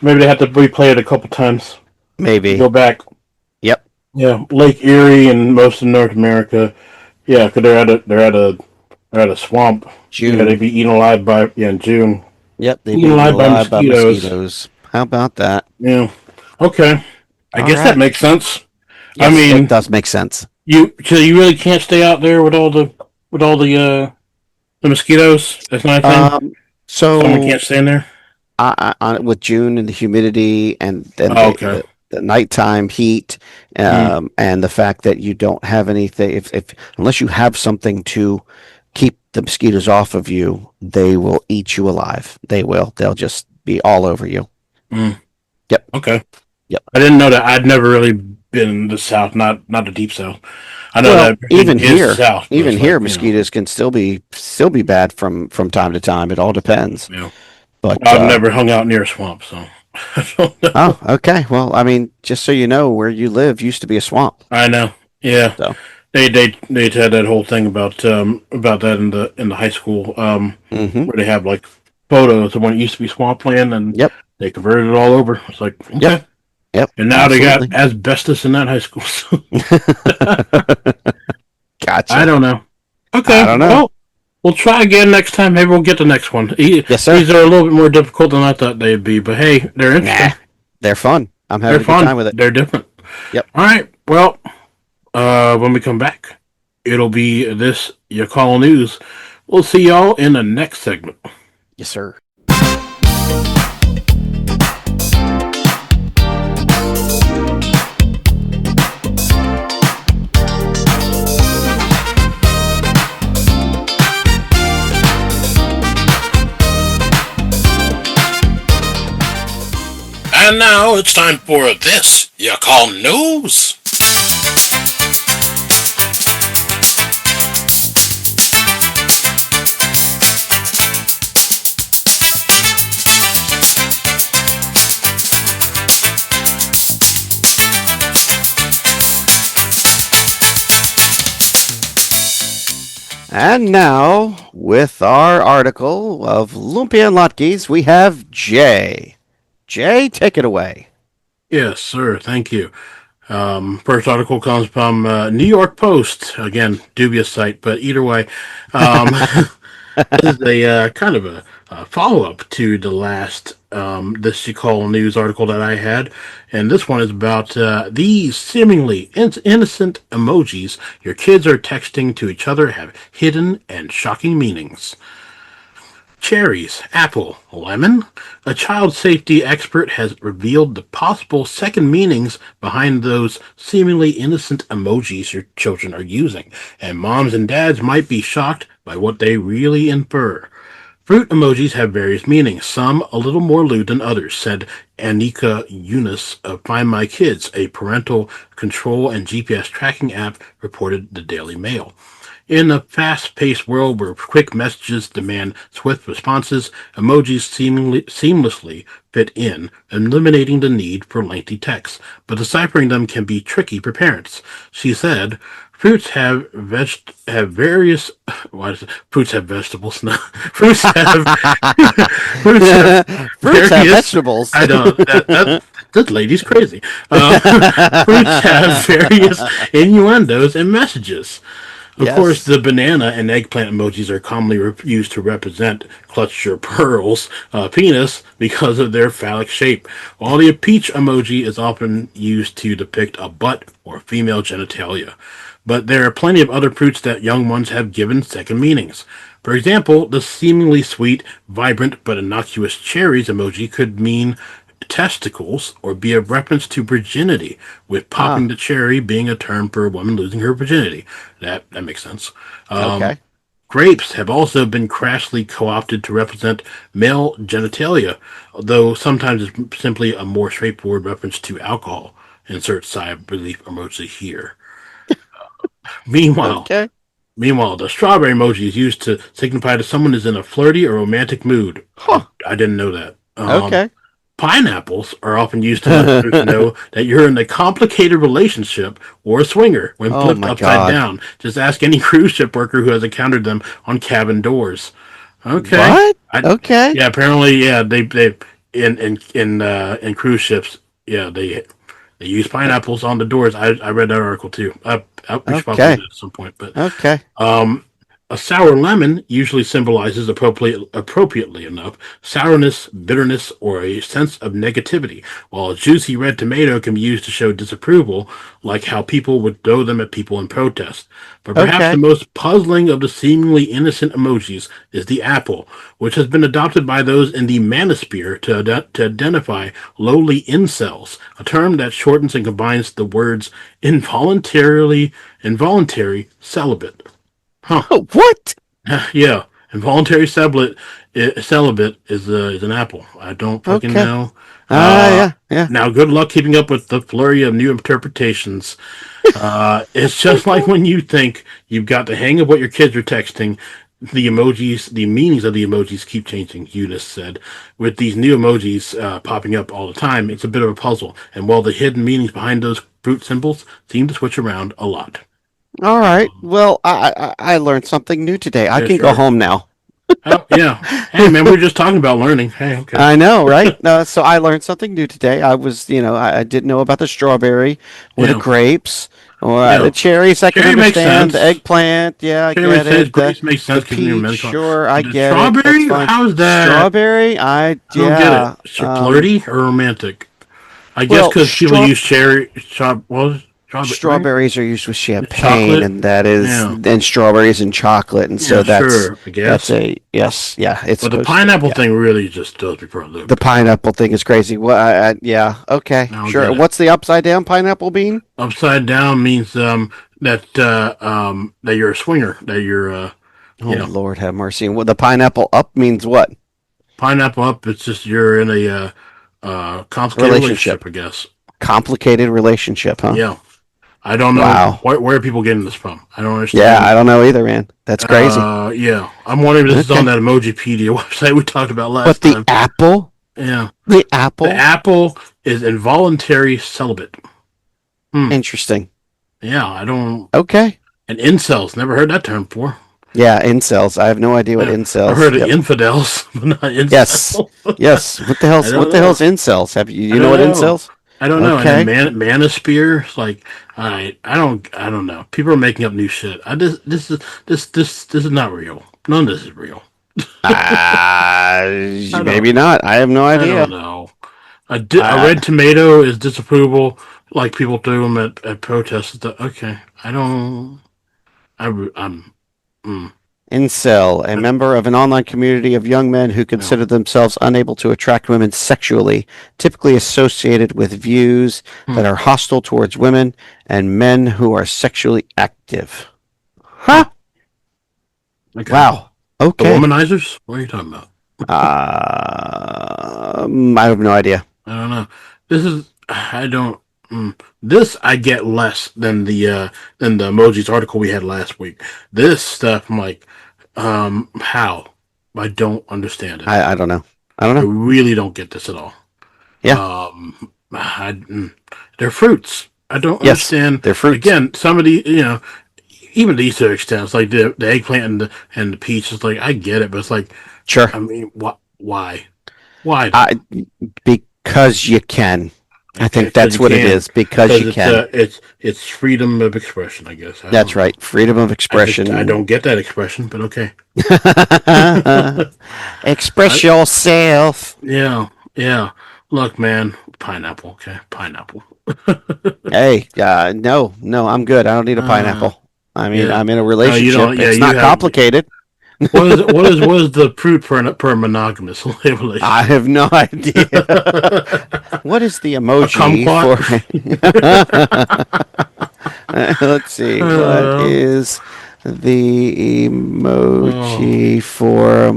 maybe they have to replay it a couple times. Go maybe. back. Yep, Yeah, Lake Erie and most of North America. Yeah, because they're at a swamp. Yeah, they'd June. be eaten alive by in June. Yep, they've Eaten been eaten alive by alive by mosquitoes. mosquitoes. How about that? Yeah. Okay. I All guess that right. makes sense. I Yes, it mean, does make sense. you really can't stay out there with all the mosquitoes. That's nighttime. Um, Someone so can't stay in there. with June and the humidity and then Oh, okay. the nighttime heat, Mm, and the fact that you don't have anything, if unless you have something to keep the mosquitoes off of you, they will eat you alive. They will. They'll just be all over you. mm, Yep. okay. Yep. I didn't know that. I'd never really been in the South, not the deep South. I know Well, that Virginia is South, but even it's here, like. mosquitoes can still be bad from time to time. It all depends. You know, But I've never hung out near a swamp, so I don't know. oh, okay. Well, I mean, just so you know, where you live used to be a swamp. I know. Yeah, So, they had that whole thing about that in the high school hmm where they have like photos of when it used to be swampland and yep, they converted it all over. It's like yep, okay, yep, and now they got absolutely. asbestos in that high school. So I Gotcha. don't know. I Okay, don't know. well, we'll try again next time. Maybe we'll get the next one. Yes, sir. These are a little bit more difficult than I thought they'd be, but hey, they're Nah, interesting. they're fun. I'm They're having a good fun. time with it. They're different. Yep. All right. Well, when we come back, it'll be this your call news. We'll see y'all in the next segment. Yes, sir. And now it's time for this you call news. And now, with our article of Lumpia and Latkes, we have Jay. Jay, take it away. Yes, sir. Thank you. First article comes from New York Post. Again, dubious site, but either way, um, this is a kind of a follow up to the last this you call news article that I had, and this one is about these seemingly innocent emojis your kids are texting to each other have hidden and shocking meanings. Cherries, apple, lemon? A child safety expert has revealed the possible second meanings behind those seemingly innocent emojis your children are using, and moms and dads might be shocked by what they really infer. Fruit emojis have various meanings, some a little more lewd than others, said Anika Yunus of Find My Kids, a parental control and GPS tracking app, reported the Daily Mail. In a fast-paced world where quick messages demand swift responses, emojis seamlessly fit in, eliminating the need for lengthy text. But deciphering them can be tricky for parents. She said, "Fruits have various. Why does it, fruits have vegetables? No, fruits have fruits have Fruits have various. vegetables. I don't. That lady's crazy. Fruits have various innuendos and messages." Of course, Yes. the banana and eggplant emojis are commonly used to represent clutch your pearls penis because of their phallic shape, while the peach emoji is often used to depict a butt or female genitalia. But there are plenty of other fruits that young ones have given second meanings. For example, the seemingly sweet, vibrant, but innocuous cherries emoji could mean testicles or be a reference to virginity, with popping Ah, the cherry being a term for a woman losing her virginity. That makes sense. Um, okay. Grapes have also been crassly co-opted to represent male genitalia, though sometimes it's simply a more straightforward reference to alcohol. Insert sigh of relief emoji here. Meanwhile, Okay. Meanwhile, the strawberry emoji is used to signify that someone is in a flirty or romantic mood. Huh. I didn't know that. Okay. Pineapples are often used to let others know that you're in a complicated relationship or a swinger when Oh flipped my upside God. down. Just ask any cruise ship worker who has encountered them on cabin doors. Okay. What? Okay. Yeah, apparently, yeah, they in cruise ships, yeah, they use pineapples on the doors. I read that article too. We should probably do Okay. that at some point, but Okay. um, a sour lemon usually symbolizes, appropriately enough, sourness, bitterness, or a sense of negativity, while a juicy red tomato can be used to show disapproval, like how people would throw them at people in protest. But perhaps the Okay. most puzzling of the seemingly innocent emojis is the apple, which has been adopted by those in the manosphere to identify lowly incels, a term that shortens and combines the words involuntary celibate. Huh. What? Yeah. Involuntary celibate is an apple. I don't fucking Okay. know. Uh, Yeah. Yeah. Now, good luck keeping up with the flurry of new interpretations. It's just like when you think you've got the hang of what your kids are texting. The meanings of the emojis keep changing, Eunice said. With these new emojis popping up all the time, it's a bit of a puzzle. And while the hidden meanings behind those fruit symbols seem to switch around a lot. All right. Well, I learned something new today. I Yeah, can go sure. home now. Oh, yeah. Hey, man, we were just talking about learning. Hey, okay. I know, right? So I learned something new today. I didn't know about the strawberry or the Yeah. grapes or the Yeah. cherries. I can Cherry makes understand. The sense. eggplant, yeah, I Cherry makes get sense. it. Grapes makes The sense because you're peach, medical. sure, I But the get it. That's strawberry? fine. How's that? Strawberry, I don't get it. yeah. Flirty or romantic? I guess Well, because people use cherry, strawberry, right? strawberries are used with It's champagne, chocolate. and that is Yeah. then strawberries and chocolate, and so Yeah, sure, I that's guess. a yes, yeah. It's But the supposed to, pineapple yeah. thing really just does me for a The loop. pineapple thing is crazy. Well, yeah, okay, I don't sure. get it. What's the upside down pineapple bean? Upside down means that you're a swinger. That you're Oh you know Lord, have mercy. And what the pineapple up means? What pineapple up. It's just you're in a complicated relationship? relationship, I guess. Complicated relationship, huh? Yeah. I don't know Wow. where are people getting this from. I don't Yeah, understand. I don't know either, man. That's crazy. Yeah. I'm wondering if this is on Okay, that Emojipedia website we talked about but last time. Yeah. the The apple, apple is involuntary celibate. Hmm. interesting. Yeah, I don't. Okay. And incels. Never heard that term before. Yeah, incels. I have no idea what I've heard incels. of Yep. infidels, but not Yes. incels. Yes. I What don't the know. hell's incels? Have you I you know don't what know. incels? I don't know. And then Okay. manosphere. It's like I don't know. People are making up new shit. This is not real. None of this is real. I don't Maybe know. not. I have no I don't idea. know. A Uh, red tomato is disapproval, like people do them at protests. Okay, I don't. I'm. Mm, Incel, a I, member of an online community of young men who no. consider themselves unable to attract women sexually, typically associated with views Hmm, that are hostile towards women and men who are sexually active. huh. Huh? Okay. Wow. The Okay. womanizers? What are you talking about? I have no idea. I don't know. This is. I don't. This I get less than the emojis article we had last week. This stuff, I'm like, how? I don't understand it. I don't know. I don't I know. really don't get this at all. Yeah. They're fruits. I don't Yes. understand. They're fruits. Again, even to Easter extents, like the eggplant and the peach. It's like I get it, but it's like, Sure. I mean, why? Why though? I because you can. I Okay, think because that's you what it can, is. Because because you can. it's freedom of expression. I guess I That's don't know. right. Freedom of I expression. don't get that expression, but okay. Express I yourself. yeah yeah. Look, man, pineapple. Okay, pineapple. Hey, no, I'm good. I don't need a uh, pineapple. I mean, yeah. I'm in a No, you don't. relationship. Yeah, It's you not have. complicated. What is the fruit per monogamous I relationship? have no idea. What is the A emoji kumquat. for? Let's see. What uh, is the Oh, emoji for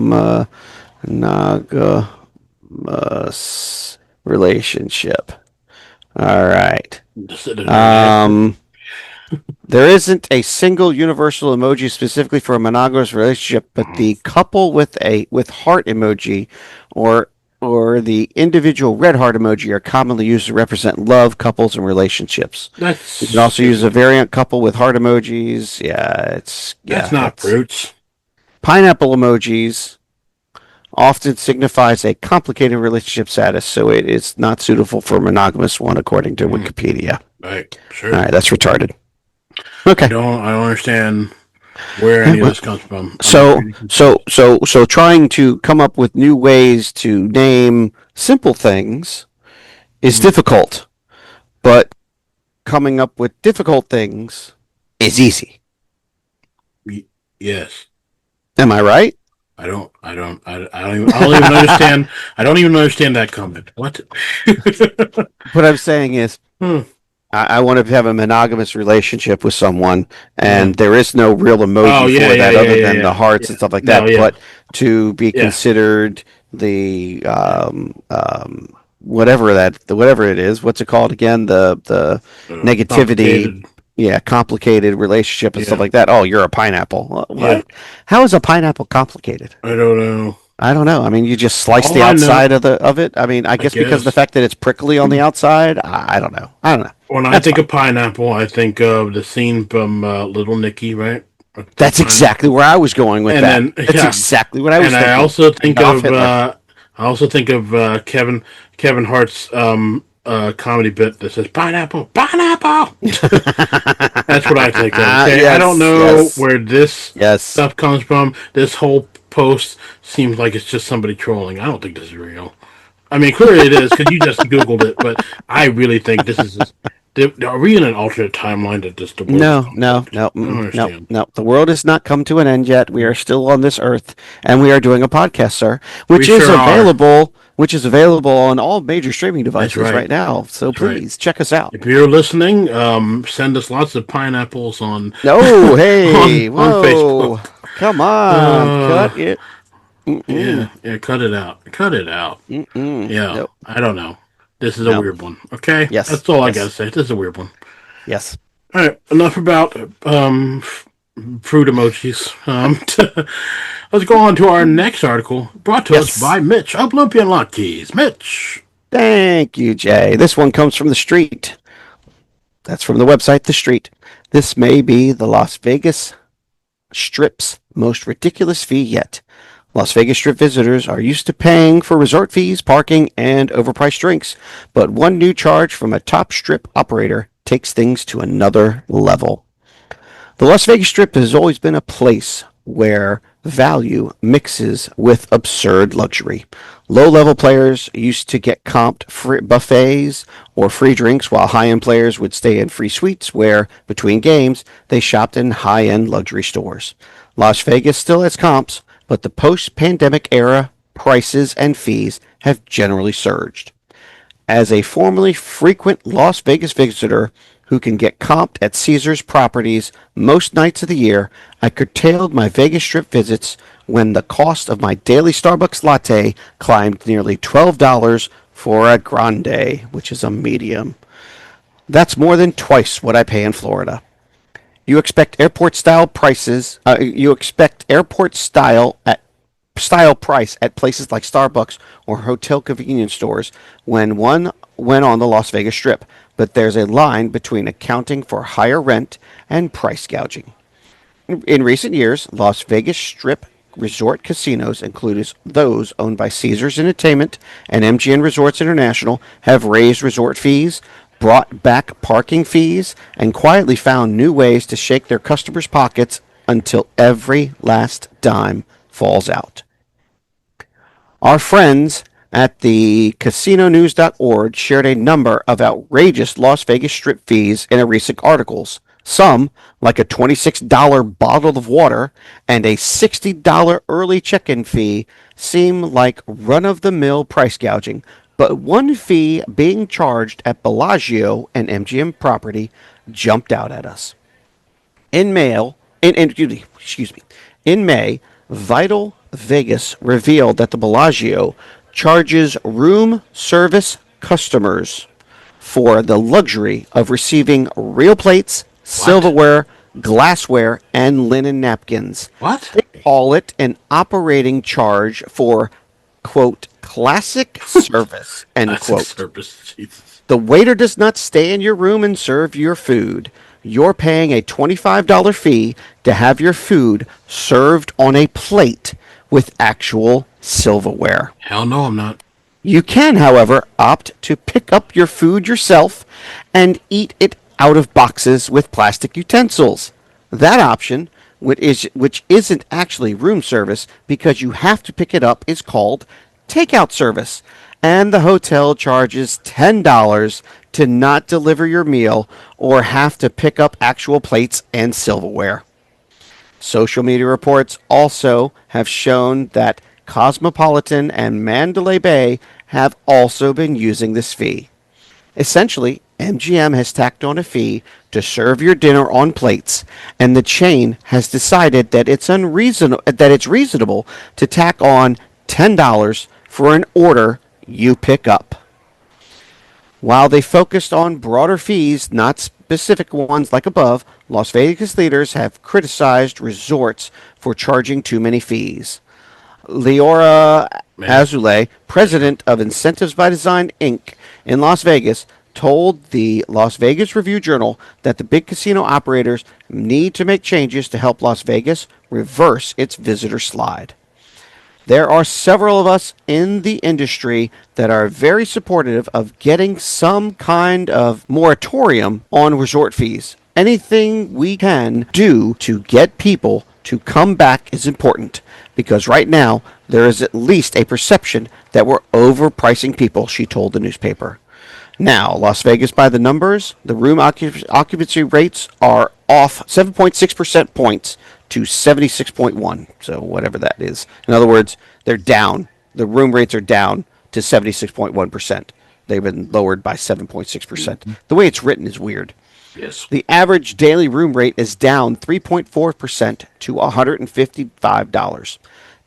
monogamous relationship. All right. just sit there and answer. Um, there isn't a single universal emoji specifically for a monogamous relationship, but the couple with heart emoji or the individual red heart emoji are commonly used to represent love, couples, and relationships. That's You can also use a stupid. variant couple with heart emojis. That's not That's fruits. pineapple emojis often signifies a complicated relationship status, so it is not suitable for a monogamous one, according to Mm, Wikipedia. right, All sure. right, that's retarded. I Okay. don't. I don't understand where any of this comes from. I'm So, really confused. trying to come up with new ways to name simple things is Mhm. difficult, but coming up with difficult things is easy. Yes. Am I right? I don't. I don't. I don't even. I don't even understand. I don't even understand that comment. What? What I'm saying is, Hmm. I want to have a monogamous relationship with someone, Uh, and there is no real oh emoji yeah, for yeah, that yeah, other yeah, than the yeah, hearts and yeah. stuff like No, that. yeah, But to be yeah, considered the yeah. whatever it is, what's it called again? The negativity, Complicated. yeah, complicated relationship and stuff Yeah, like that. Oh, you're a pineapple. yeah. What? How is a pineapple complicated? I don't know. I don't know. I mean, you just slice All the I know, outside of it. I mean, I I guess because of the guess, fact that it's prickly on the outside. I don't know. I don't know. when I That's think fine. of pineapple, I think of the scene from Little Nicky, right? With the That's exactly pineapple. where I was going with And that. then That's yeah, exactly what I and was I thinking. also think Adolf of Hitler. Kevin Hart's comedy bit that says pineapple, pineapple. That's what I think of. Okay, I don't Yes, know yes, where this yes. stuff comes from. This whole post seems like it's just somebody trolling. I don't think this is real. I mean, clearly it is because you just Googled it, but I really think this is just. Are we in an alternate timeline that just the world has No, gone no, cooked? no, I don't no, understand. no. The world has not come to an end yet. We are still on this earth, and we are doing a podcast, sir, We sure are. which is available on all major streaming That's devices right. right now. So That's right. please check us out. If you're listening, send us lots of pineapples on No, hey, on Facebook. whoa, come on, Uh, cut it. yeah, Mm-mm, yeah, cut it out. Cut it out. mm-mm. Yeah, Nope, I don't know. This is a no. weird one. Okay, Yes, that's all I gotta yes, say. This is a weird one. yes, All right, enough about fruit emojis. Let's go on to our next article, brought to us yes. by Mitch of Olympian Lotkeys. Mitch. Thank you, Jay. This one comes from the street. That's from the website The Street. This may be the Las Vegas Strip's most ridiculous fee yet. Las Vegas Strip visitors are used to paying for resort fees, parking, and overpriced drinks, but one new charge from a top strip operator takes things to another level. The Las Vegas Strip has always been a place where value mixes with absurd luxury. Low level players used to get comped free buffets or free drinks, while high end players would stay in free suites where, between games, they shopped in high end luxury stores. Las Vegas still has comps, but the post pandemic era prices and fees have generally surged. As a formerly frequent Las Vegas visitor who can get comped at Caesars properties most nights of the year, I curtailed my Vegas Strip visits when the cost of my daily Starbucks latte climbed nearly $12 for a grande, which is a medium. That's more than twice what I pay in Florida. You expect airport style prices. You expect airport style price at places like Starbucks or hotel convenience stores when one went on the Las Vegas Strip, but there's a line between accounting for higher rent and price gouging. In recent years, Las Vegas Strip resort casinos, including those owned by Caesars Entertainment and MGM Resorts International, have raised resort fees, brought back parking fees, and quietly found new ways to shake their customers' pockets until every last dime falls out. Our friends at the casinonews.org shared a number of outrageous Las Vegas Strip fees in a recent articles. Some, like a $26 bottle of water and a $60 early check-in fee, seem like run-of-the-mill price gouging, but one fee being charged at Bellagio and MGM property jumped out at us. In May, Excuse me. In May, Vital Vegas revealed that the Bellagio charges room service customers for the luxury of receiving real plates, What? silverware, glassware, and linen napkins. What? They call it an operating charge for, quote, classic service, end Classic quote. service. Jesus. The waiter does not stay in your room and serve your food. You're paying a $25 fee to have your food served on a plate with actual silverware. Hell no, I'm not. You can, however, opt to pick up your food yourself and eat it out of boxes with plastic utensils. That option, which isn't actually room service because you have to pick it up, is called takeout service. And the hotel charges $10 to not deliver your meal or have to pick up actual plates and silverware. Social media reports also have shown that Cosmopolitan and Mandalay Bay have also been using this fee. Essentially, MGM has tacked on a fee to serve your dinner on plates, and the chain has decided that it's reasonable to tack on $10 for an order you pick up. While they focused on broader fees, not specific ones like above, Las Vegas leaders have criticized resorts for charging too many fees. Leora Azulay, president of Incentives by Design Inc. in Las Vegas, told the Las Vegas Review-Journal that the big casino operators need to make changes to help Las Vegas reverse its visitor slide. There are several of us in the industry that are very supportive of getting some kind of moratorium on resort fees. Anything we can do to get people to come back is important because right now there is at least a perception that we're overpricing people, she told the newspaper. Now, Las Vegas by the numbers, the room occupancy rates are off 7.6% points to 76.1. So whatever that is. In other words, they're down. The room rates are down to 76.1%. They've been lowered by 7.6%. The way it's written is weird. Yes. The average daily room rate is down 3.4% to $155.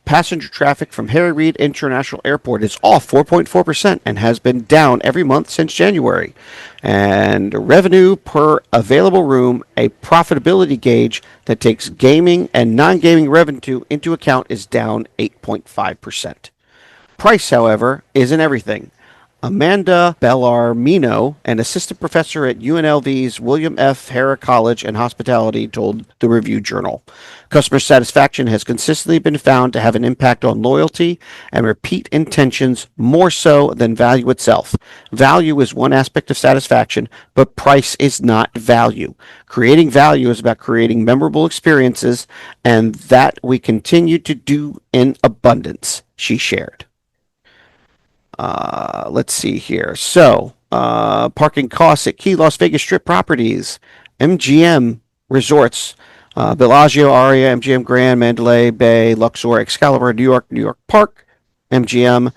Passenger traffic from Harry Reid International Airport is off 4.4% and has been down every month since January. And revenue per available room, a profitability gauge that takes gaming and non-gaming revenue into account, is down 8.5%. Price, however, isn't everything. Amanda Bellarmino, an assistant professor at UNLV's William F. Harrah College and Hospitality, told the Review Journal. Customer satisfaction has consistently been found to have an impact on loyalty and repeat intentions more so than value itself. Value is one aspect of satisfaction, but price is not value. Creating value is about creating memorable experiences, and that we continue to do in abundance, she shared. Let's see here. So, parking costs at key Las Vegas Strip properties. MGM Resorts, Bellagio, Aria, MGM Grand, Mandalay Bay, Luxor, Excalibur, New York Park, MGM,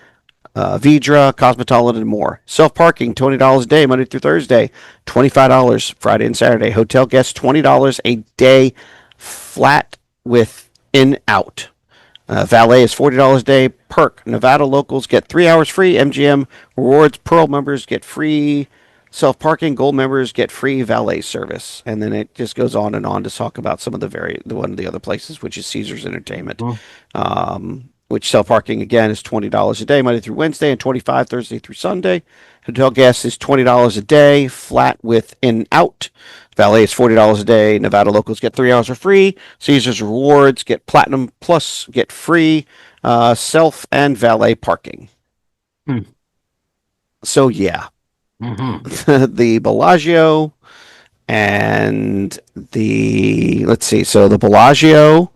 Vidra, Cosmopolitan, and more. Self-parking, $20 a day, Monday through Thursday, $25 Friday and Saturday. Hotel guests, $20 a day, flat with in-out. Valet is $40 a day. Perk. Nevada locals get 3 hours free. MGM Rewards Pearl members get free self-parking. Gold members get free valet service. And then it just goes on and on to talk about some of one of the other places, which is Caesars Entertainment. Which self-parking, again, is $20 a day, Monday through Wednesday, and $25 Thursday through Sunday. Hotel guests is $20 a day, flat with in-out. Valet is $40 a day. Nevada locals get 3 hours for free. Caesars Rewards get Platinum Plus, get free self and valet parking. So, yeah. The Bellagio and let's see, so the Bellagio,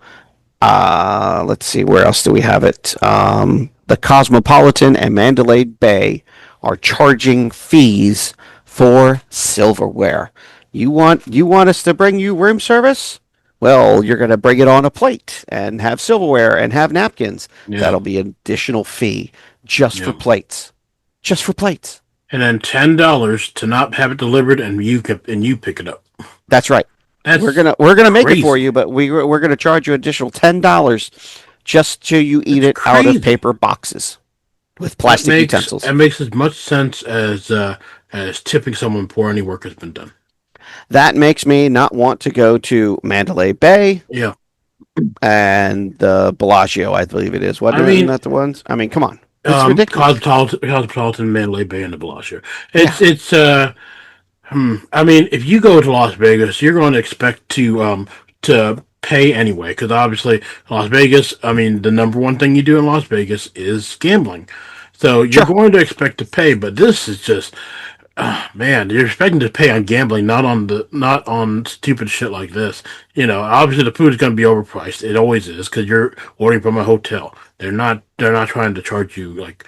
let's see, where else do we have it? The Cosmopolitan and Mandalay Bay are charging fees for silverware. You want us to bring you room service? Well, you're going to bring it on a plate and have silverware and have napkins. Yeah. That'll be an additional fee just for plates. Just for plates. And then $10 to not have it delivered and you pick it up. That's right. We're That's gonna we're gonna make it for crazy. you, but we're gonna charge you additional $10 just so you eat It's it out of crazy. paper boxes with plastic That utensils. makes as much sense as tipping someone before any work has been done. That makes me not want to go to Mandalay Bay Yeah. and the Bellagio, I believe it is. What I isn't mean, that the ones? I mean, come on, it's ridiculous. Cosmopolitan, Mandalay Bay, and the Bellagio. Yeah, It's I mean, if you go to Las Vegas, you're going to expect to pay anyway, because obviously Las Vegas. I mean, the number one thing you do in Las Vegas is gambling, so you're sure. going to expect to pay. But this is just man, you're expecting to pay on gambling, not on stupid shit like this. Obviously the food is going to be overpriced. It always is because you're ordering from a hotel. They're not trying to charge you like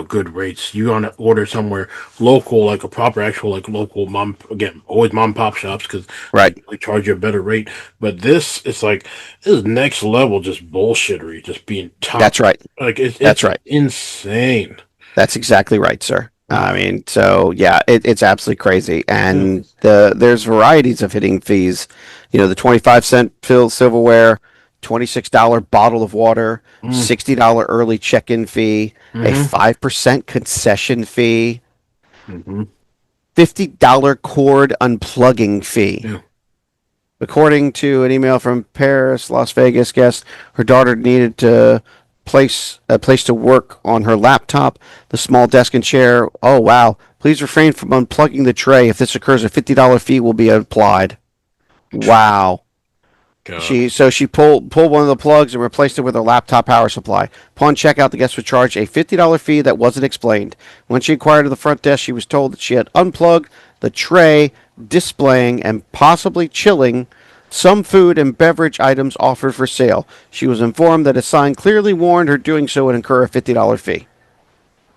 good rates. You want to order somewhere local, like a proper actual like local mom again, always mom and pop shops because Right. they charge you a better rate. But it's like this is next level, just bullshittery, just being top. That's right. Like That's it's right. insane. That's exactly right, sir. Mm, I mean, so yeah, it's absolutely crazy, yeah. and there's varieties of hitting fees. The 25-cent fill silverware, $26 bottle of water, Mm, $60 early check-in fee, a mm-hmm. 5% concession fee, Mm-hmm. $50 cord unplugging fee. Yeah. According to an email from Paris, Las Vegas guest, her daughter needed to place a place to work on her laptop, the small desk and chair. Oh wow! Please refrain from unplugging the tray. If this occurs, a $50 fee will be applied. Wow. God. She pulled one of the plugs and replaced it with her laptop power supply. Upon checkout, the guest was charged a $50 fee that wasn't explained. When she inquired at the front desk, she was told that she had unplugged the tray, displaying and possibly chilling some food and beverage items offered for sale. She was informed that a sign clearly warned her doing so would incur a $50 fee.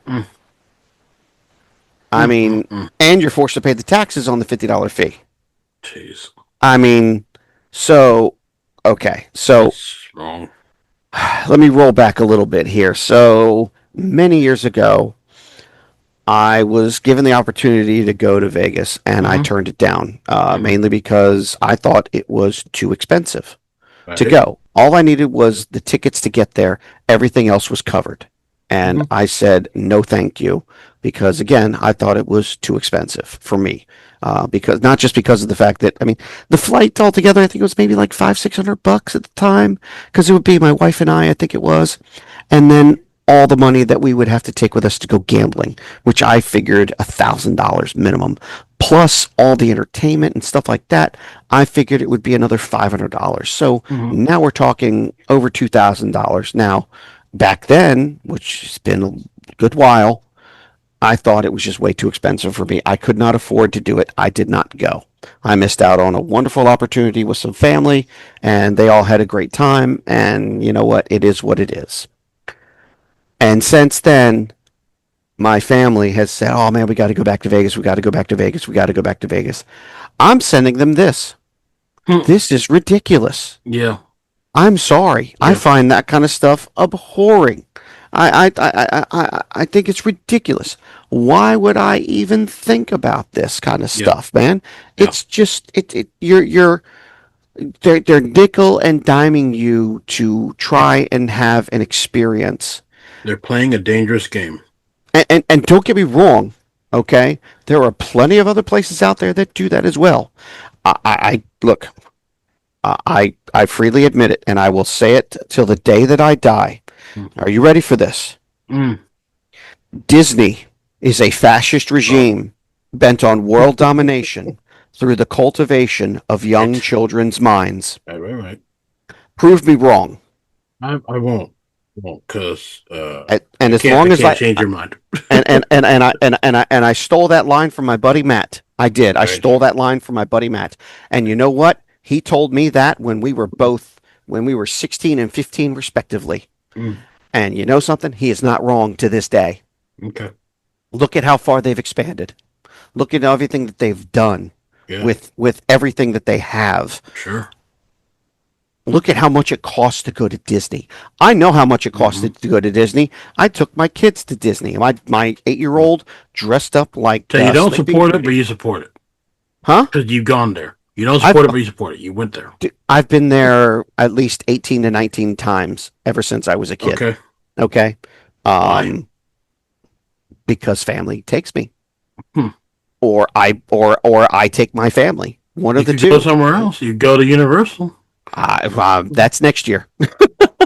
Mm, I mm, mm, mean, mm. and you're forced to pay the taxes on the $50 fee. Jeez. I mean, so okay. So That's wrong. let me roll back a little bit here. So many years ago, I was given the opportunity to go to Vegas and I Mm-hmm. turned it down, Mm-hmm. mainly because I thought it was too expensive to Right. go. All I needed was the tickets to get there, everything else was covered. And Mm-hmm. I said, no, thank you, because again, I thought it was too expensive for me. Because not just because of the fact that, I mean, the flight altogether, I think it was maybe like $500-600 at the time, because it would be my wife and I think it was, and then all the money that we would have to take with us to go gambling, which I figured $1,000 minimum, plus all the entertainment and stuff like that. I figured it would be another $500. So Mm-hmm. now we're talking over $2,000. Now, back then, which has been a good while, I thought it was just way too expensive for me. I could not afford to do it. I did not go. I missed out on a wonderful opportunity with some family, and they all had a great time. And you know what? It is what it is. And since then, my family has said, "Oh man, we got to go back to Vegas. We got to go back to Vegas. We got to go back to Vegas." I'm sending them this. Hmm. This is ridiculous. Yeah. I'm sorry. I Yeah. find that kind of stuff abhorring. I think it's ridiculous. Why would I even think about this kind of Yeah. stuff, man? Yeah. It's just you're they're nickel and diming you to try and have an experience. They're playing a dangerous game. And don't get me wrong, okay? There are plenty of other places out there that do that as well. I look, I freely admit it, and I will say it till the day that I die. Are you ready for this? Mm. Disney is a fascist regime bent on world domination through the cultivation of young Right. children's minds. Right. Right. Right. Prove me wrong. I won't. Won't because And as I long as can't change your mind. I stole that line from my buddy Matt. I did. I Right. stole that line from my buddy Matt. And you know what? He told me that when we were 16 and 15 respectively. Mm. And you know something? He is not wrong to this day. Okay. Look at how far they've expanded. Look at everything that they've done Yeah. with everything that they have. Sure. Look at how much it costs to go to Disney. I know how much it costs Mm-hmm. to go to Disney. I took my kids to Disney. My 8-year-old dressed up like So you don't Sleeping support it, Beauty. but you support it Huh? because you've gone there. You don't I've support it, but you support it. You went there. I've been there at least 18 to 19 times ever since I was a kid. Okay. Okay. Why? Um, because family takes me, Hmm. or I take my family. One You of the could go two. somewhere else. You go to Universal. That's next year.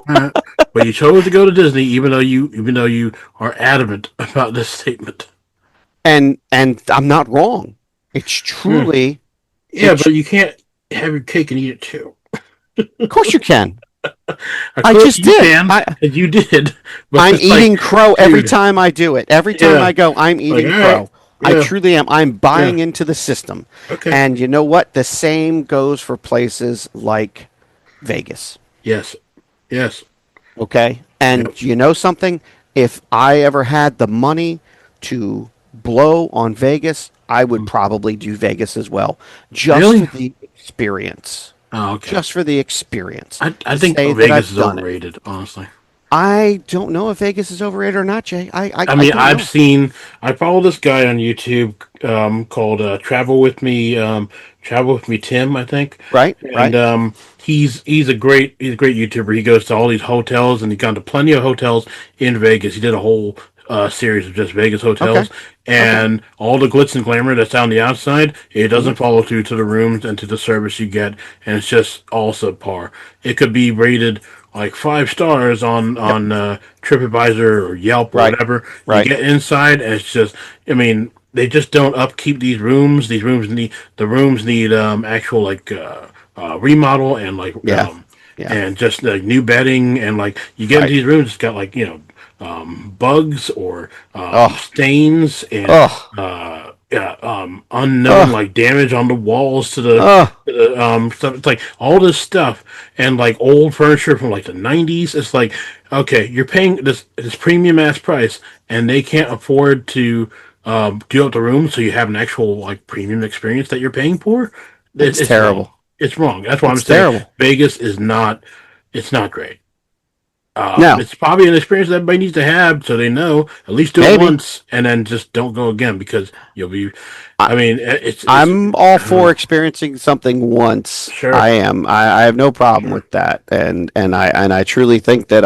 Alright. But you chose to go to Disney, even though you are adamant about this statement. And I'm not wrong. It's Yeah, truly yeah, it's but you can't have your cake and eat it too. of course you can. I Clearly just you did. can, and you did. But I'm it's like, eating crow every dude, time I do it. Every time yeah, I go, I'm like eating all right, crow. I yeah, truly am. I'm yeah, buying into the system. okay, And you know what? The same goes for places like Vegas. yes, yes, Okay. And yep. you know something? If I ever had the money to blow on Vegas, I would Mm. probably do Vegas as well, just for Really? the experience. Oh, okay. Just for the experience. I To think say that Vegas I've is done it. overrated, honestly. I don't know if Vegas is overrated or not, Jay. I I mean, don't know. I follow this guy on YouTube called Travel with Me Tim, I think, Right? and Right? he's a great YouTuber. He goes to all these hotels, and he's gone to plenty of hotels in Vegas. He did a whole series of just Vegas Okay. hotels, Okay. and all the glitz and glamour that's on the outside, it Hmm. doesn't follow through to the rooms and to the service you get, and it's just all subpar. It could be rated like 5 stars on Yep. TripAdvisor or Yelp or Right. whatever. You Right. get inside, and it's just, I mean, they just don't upkeep these rooms. These rooms need actual remodel and Yeah. Yeah. just like new bedding, and like you get into Right. these rooms, it's got like bugs or Oh. stains and Oh. unknown Oh. like damage on the walls Oh. to the stuff. It's like all this stuff and like old furniture from like the 90s. It's like, okay, you're paying this premium ass price, and they can't afford to do up the room so you have an actual like premium experience that you're paying for. It's It's wrong. terrible. It's wrong. That's why I'm It's saying terrible. Vegas is not. It's not great. No. It's probably an experience that everybody needs to have, so they know at least do it Maybe. once, and then just don't go again because you'll be. I, I mean, I'm all I don't for know. experiencing something once. Sure, I am. I have no problem sure. with that, and I truly think that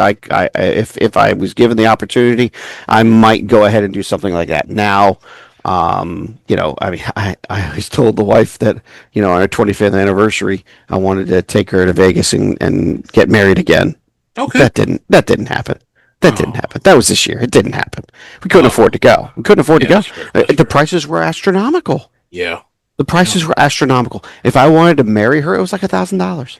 if I was given the opportunity, I might go ahead and do something like that. Now, I mean, I always told the wife that, on her 25th anniversary, I wanted to take her to Vegas and get married again. Okay. That didn't happen. That didn't Oh, happen. That was this year. It didn't happen. We couldn't oh, afford to go. We couldn't afford to yeah, go. that's fair. That's The fair. prices were astronomical. Yeah, The yeah. prices were astronomical. If I wanted to marry her, it was like $1,000.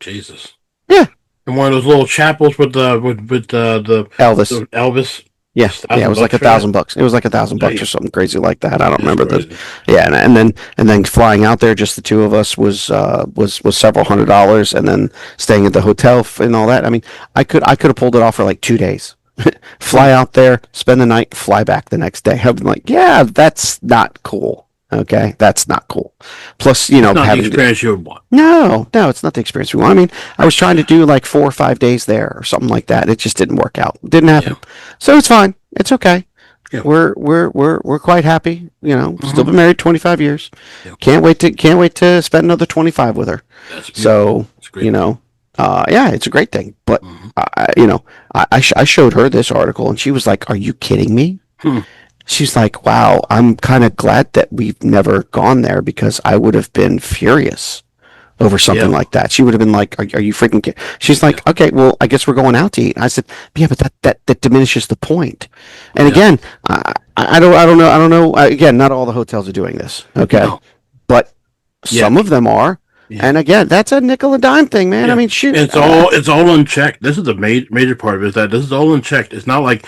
Jesus. Yeah, And one of those little chapels with Elvis. the Elvis, Yeah, just yeah, it thousand was like bucks a for that. thousand bucks. It was like $1,000 or Nice. something crazy like that. I don't That's remember the. crazy. Yeah, and then flying out there, just the two of us was several $100s, and then staying at the hotel and all that. I mean, I could have pulled it off for like 2 days. Hmm. Fly out there, spend the night, fly back the next day. I'm like, yeah, that's not cool. Okay, that's not cool. Plus, It's not the having to. experience you would want. No, it's not the experience we want. I mean, I was trying to do like 4 or 5 days there or something like that. It just didn't work out. It didn't Yeah, happen. So it's fine. It's okay. yeah. We're quite happy. Still Mm-hmm. been married 25 years. Yeah. Can't wait to spend another 25 with her. That's beautiful. So, It's a great thing. yeah, it's a great thing. But Mm-hmm. I showed her this article and she was like, "Are you kidding me?" Hmm. She's like, "Wow, I'm kind of glad that we've never gone there because I would have been furious over something Yeah, like that." She would have been like, "Are you freaking kidding?" She's yeah, like, "Okay, well, I guess we're going out to eat." I said, "Yeah, but that diminishes the point." And yeah. again, I don't know. Again, not all the hotels are doing this, okay, No, but yeah, some of them are. yeah. And again, that's a nickel and dime thing, man. I Yeah, mean, shoot. it's all unchecked. This is the major part of it, is that this is all unchecked. It's not like,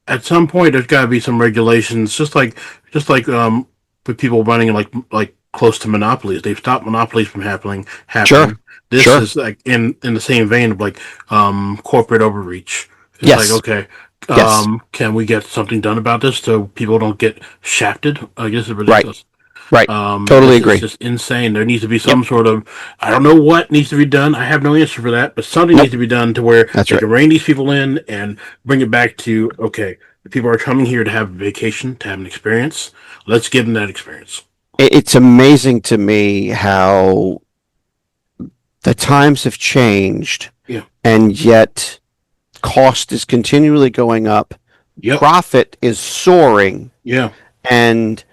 at some point there's got to be some regulations, just like with people running like close to monopolies. They've stopped monopolies from Sure, happening. This sure. is like in the same vein of like corporate overreach. It's like, Yes, okay, yes. can we get something done about this so people don't get shafted? I guess it's Right, ridiculous. right. Totally This is agree. just insane. There needs to be Yep. some sort of, I don't know what needs to be done. I have no answer for that, but something needs Nope. to be done to where That's they right. can rein these people in and bring it back to, okay, the people are coming here to have a vacation, to have an experience. Let's give them that experience. It's amazing to me how the times have changed, Yeah. and yet cost is continually going up, Yep. profit is soaring, Yeah. and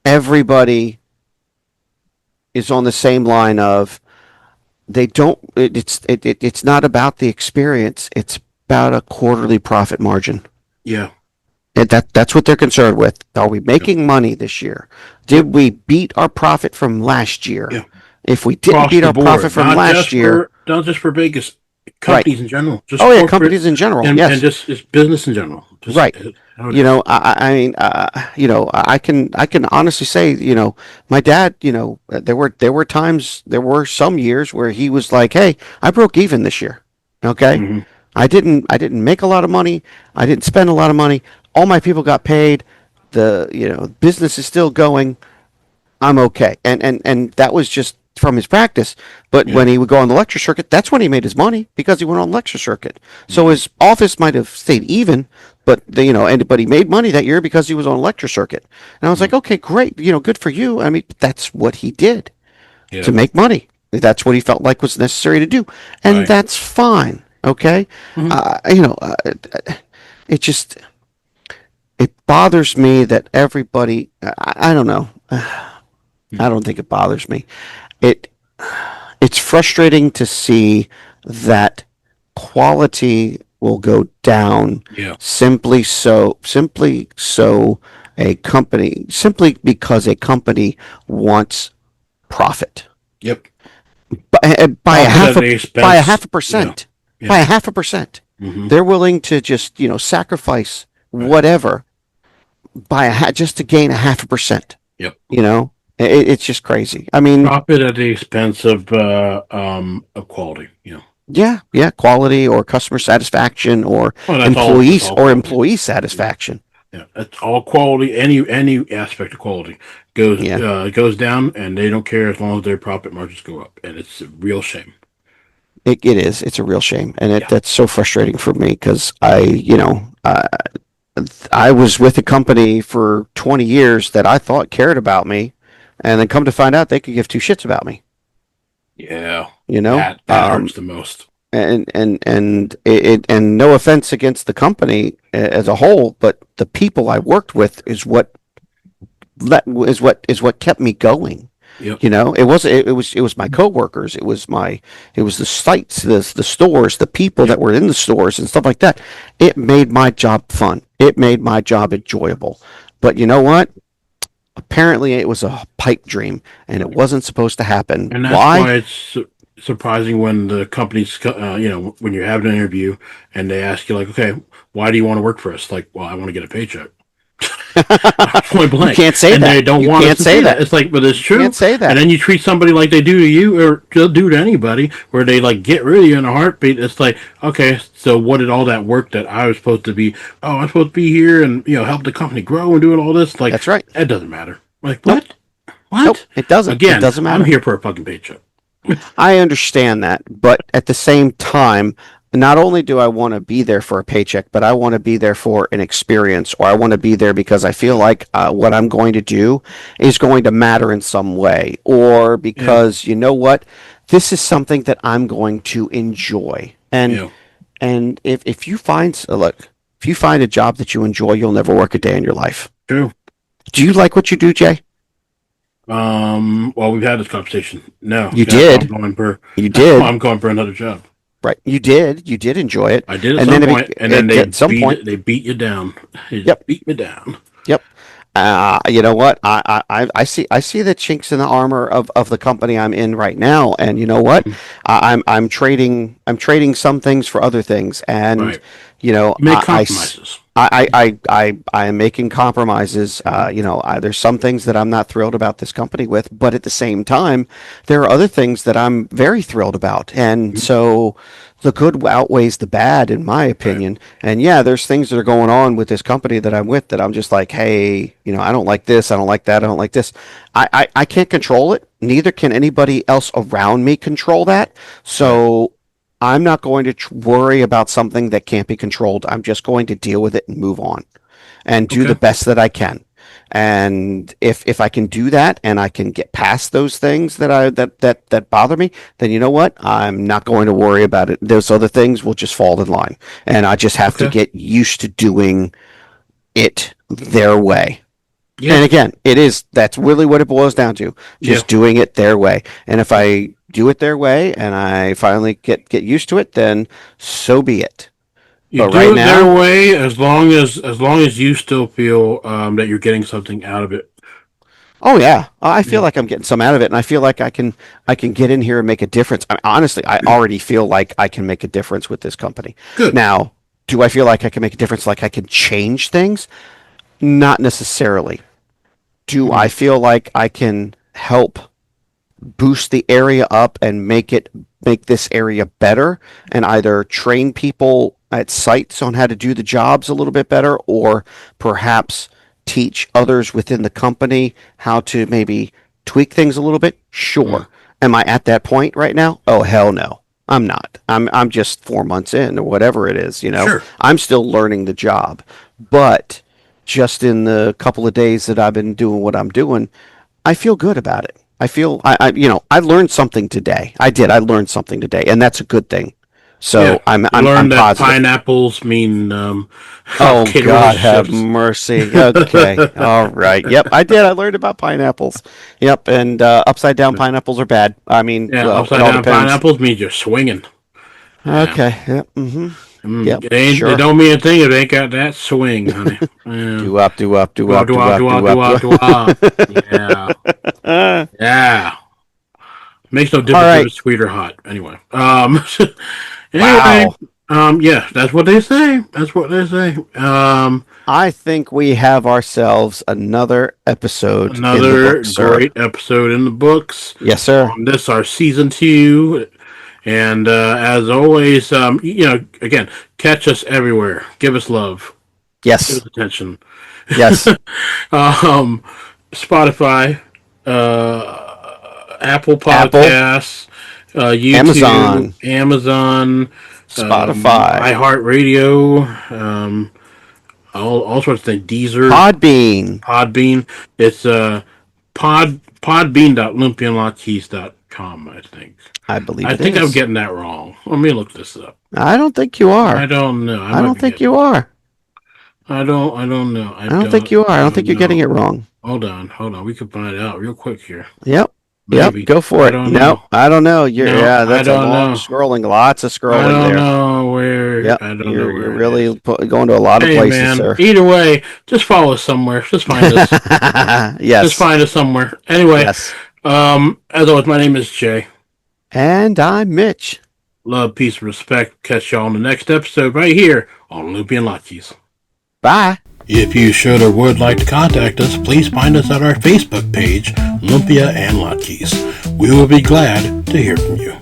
everybody is on the same line of they don't. It's not about the experience. It's about a quarterly profit margin. Yeah. And that's what they're concerned with. Are we Yep. making money this year? Yep. Did we beat our profit from last year? Yeah. If we didn't Across beat the our profit board, from not last just year, for not just for Vegas, right? companies in general, just Oh yeah, corporate companies in general, and yes, just business in general. Just right. how it is. I mean, I can honestly say, my dad, there were times, there were some years where he was like, "Hey, I broke even this year." Okay, Hmm. I didn't make a lot of money. I didn't spend a lot of money. All my people got paid. The business is still going. I'm okay. And that was just from his practice. But Yeah. when he would go on the lecture circuit, that's when he made his money because he went on the lecture circuit. So Hmm. his office might have stayed even, but but he made money that year because he was on a lecture circuit. And I was like, okay, great, good for you. I mean, that's what he did Yeah. to make money. That's what he felt like was necessary to do, and Right. that's fine. Okay, Hmm. uh, you know, uh, it just it bothers me that everybody. I don't know. I don't think it bothers me. It it's frustrating to see that quality will go down Yeah. simply so a company simply because a company wants profit Yep. by a Profit half at a the by a expense. half a Yeah. percent by Yeah. a half a percent. Hmm. They're willing to just sacrifice Right. whatever just to gain a half a percent. Yep. It's just crazy. I mean, Profit at the expense of quality. Yeah. yeah, quality or customer satisfaction or Well, that's all. That's employees all or quality. employee Yeah. satisfaction. Yeah. That's all quality. Any aspect of quality Yeah, goes down, and they don't care as long as their profit margins go up, and it's a real shame. it is. It's a real shame, and Yeah. that's so frustrating for me because I was with a company for 20 years that I thought cared about me, and then come to find out they could give two shits about me. Yeah. You know, That hurts the most. and no offense against the company as a whole, but the people I worked with is what kept me going. Yep. It was my coworkers, it was the sites, the stores, the people that Yep. were in the stores and stuff like that. It made my job fun. It made my job enjoyable. But you know what? Apparently it was a pipe dream and it wasn't supposed to happen. And that's Why? why it's surprising when the companies, when you have an interview and they ask you, like, okay, why do you want to work for us? Like, well, I want to get a paycheck. Point You blank. can't say And they that. don't You want us can't to say say that. that. It's like, but it's You true. can't say And that. then you treat somebody like they do to you, or they'll do to anybody, where they like get rid of you in a heartbeat. It's like, okay, so what did all that work that I was supposed to be? Oh, I'm supposed to be here and help the company grow and doing all this. Like, That's right. it doesn't matter. Like, Nope. what? Nope. What? It doesn't. It Again, doesn't I'm matter. here for a fucking paycheck. I understand that, but at the same time, not only do I want to be there for a paycheck, but I want to be there for an experience, or I want to be there because I feel like what I'm going to do is going to matter in some way, or Yeah. because you know what, this is something that I'm going to enjoy. And Yeah. and if you find look, if you find a job that you enjoy, you'll never work a day in your life. True. Do you like what you do, Jay? Well, we've had this conversation. No, You that's why I'm did. going for. You That's why did. I'm going for another job. Right. You did. You did enjoy it. I did at And some then point, and then they at some beat point, it. They beat you down. They yep. just beat me down. Yep. You know what? I see the chinks in the armor of the company I'm in right now, and you know what? Mhm. I'm trading some things for other things, and Right. you know You make compromises. I am making compromises. Hmm. There's some things that I'm not thrilled about this company with, but at the same time, there are other things that I'm very thrilled about, and Hmm. so the good outweighs the bad, in my Right. opinion. And yeah, there's things that are going on with this company that I'm with that I'm just like, hey, I don't like this, I don't like that, I don't like this. I can't control it. Neither can anybody else around me control that. Right. So I'm not going to worry about something that can't be controlled. I'm just going to deal with it and move on and do the Okay. best that I can. And if I can do that and I can get past those things that bother me, then you know what? I'm not going to worry about it. Those other things will just fall in line. And I just have to Okay. get used to doing it their way. Yeah. And again, that's really what it boils down to. Just doing it their way. And if I do it their way and I finally get used to it, then so be it. You But do right it their now, way as long as you still feel that you're getting something out of it. oh yeah, I feel Yeah. like I'm getting some out of it, and I feel like I can get in here and make a difference. Honestly, I already feel like I can make a difference with this company. Good. Now, do I feel like I can make a difference? Like I can change things? Not necessarily. Do I Mm. feel like I can help boost the area up and make this area better and either train people at sites on how to do the jobs a little bit better or perhaps teach others within the company how to maybe tweak things a little bit? Mm. Sure. Am I at that point right now? Oh hell no. I'm not. I'm just 4 months in or whatever it is, you know. Sure. I'm still learning the job. But just in the couple of days that I've been doing what I'm doing, I feel good about it. I feel I learned something today. I did. I learned something today, and that's a good thing. Yeah. So I'm You I'm learned that positive. pineapples mean Oh caterers God, have ships. mercy. Okay, all right. Yep, I did. I learned about pineapples. Yep, and upside down pineapples are bad. I mean, Yeah, well, it upside all down depends. pineapples means you're swinging. Yeah. Okay. Yep. Yep. It Sure. don't mean a thing if it ain't got that swing, honey. Yeah. Do up. Do up. Do Do up, up. do Do up, up. do up, Do do up. Do up, do up. Yeah. up. Yeah. Makes no All difference if right. it's sweet or hot. Anyway. Anyway, Wow. yeah, that's what they say. That's what they say. I think we have ourselves another episode in the Another book, sir. great episode in the books. Yes, sir. On this, our season 2. And as always, again, catch us everywhere. Give us love. Give Yes. us attention. Yes. um, Spotify, Apple Apple, Podcasts, YouTube, Amazon, Amazon, Spotify, iHeartRadio, all sorts of things. Deezer, Podbean. Podbean. It's podbean.lumpianlatkis.com, I think. I believe I it think I'm is. getting that wrong. Let me look this up. I don't think you I are. don't know. I I might don't be think getting you it. are. I don't know. I don't think you are. I don't think you're getting it wrong. Hold on. We can find out real quick here. Yep. Yep. Maybe. Go for I it. don't No, know. I don't know. No, I That's a don't long know. scrolling. Lots of I scrolling don't there. know where. Yep. I don't know You're where it really is. going to a lot of Hey, places, man. sir. Either way, just follow us somewhere. Just find us. Just Yes. find us somewhere. Anyway, Yes. as always, my name is Jay. And I'm Mitch. Love, peace, and respect. Catch y'all on the next episode right here on Loopy and Latkes. Bye. If you should or would like to contact us, please find us at our Facebook page, Lumpia and Latkes. We will be glad to hear from you.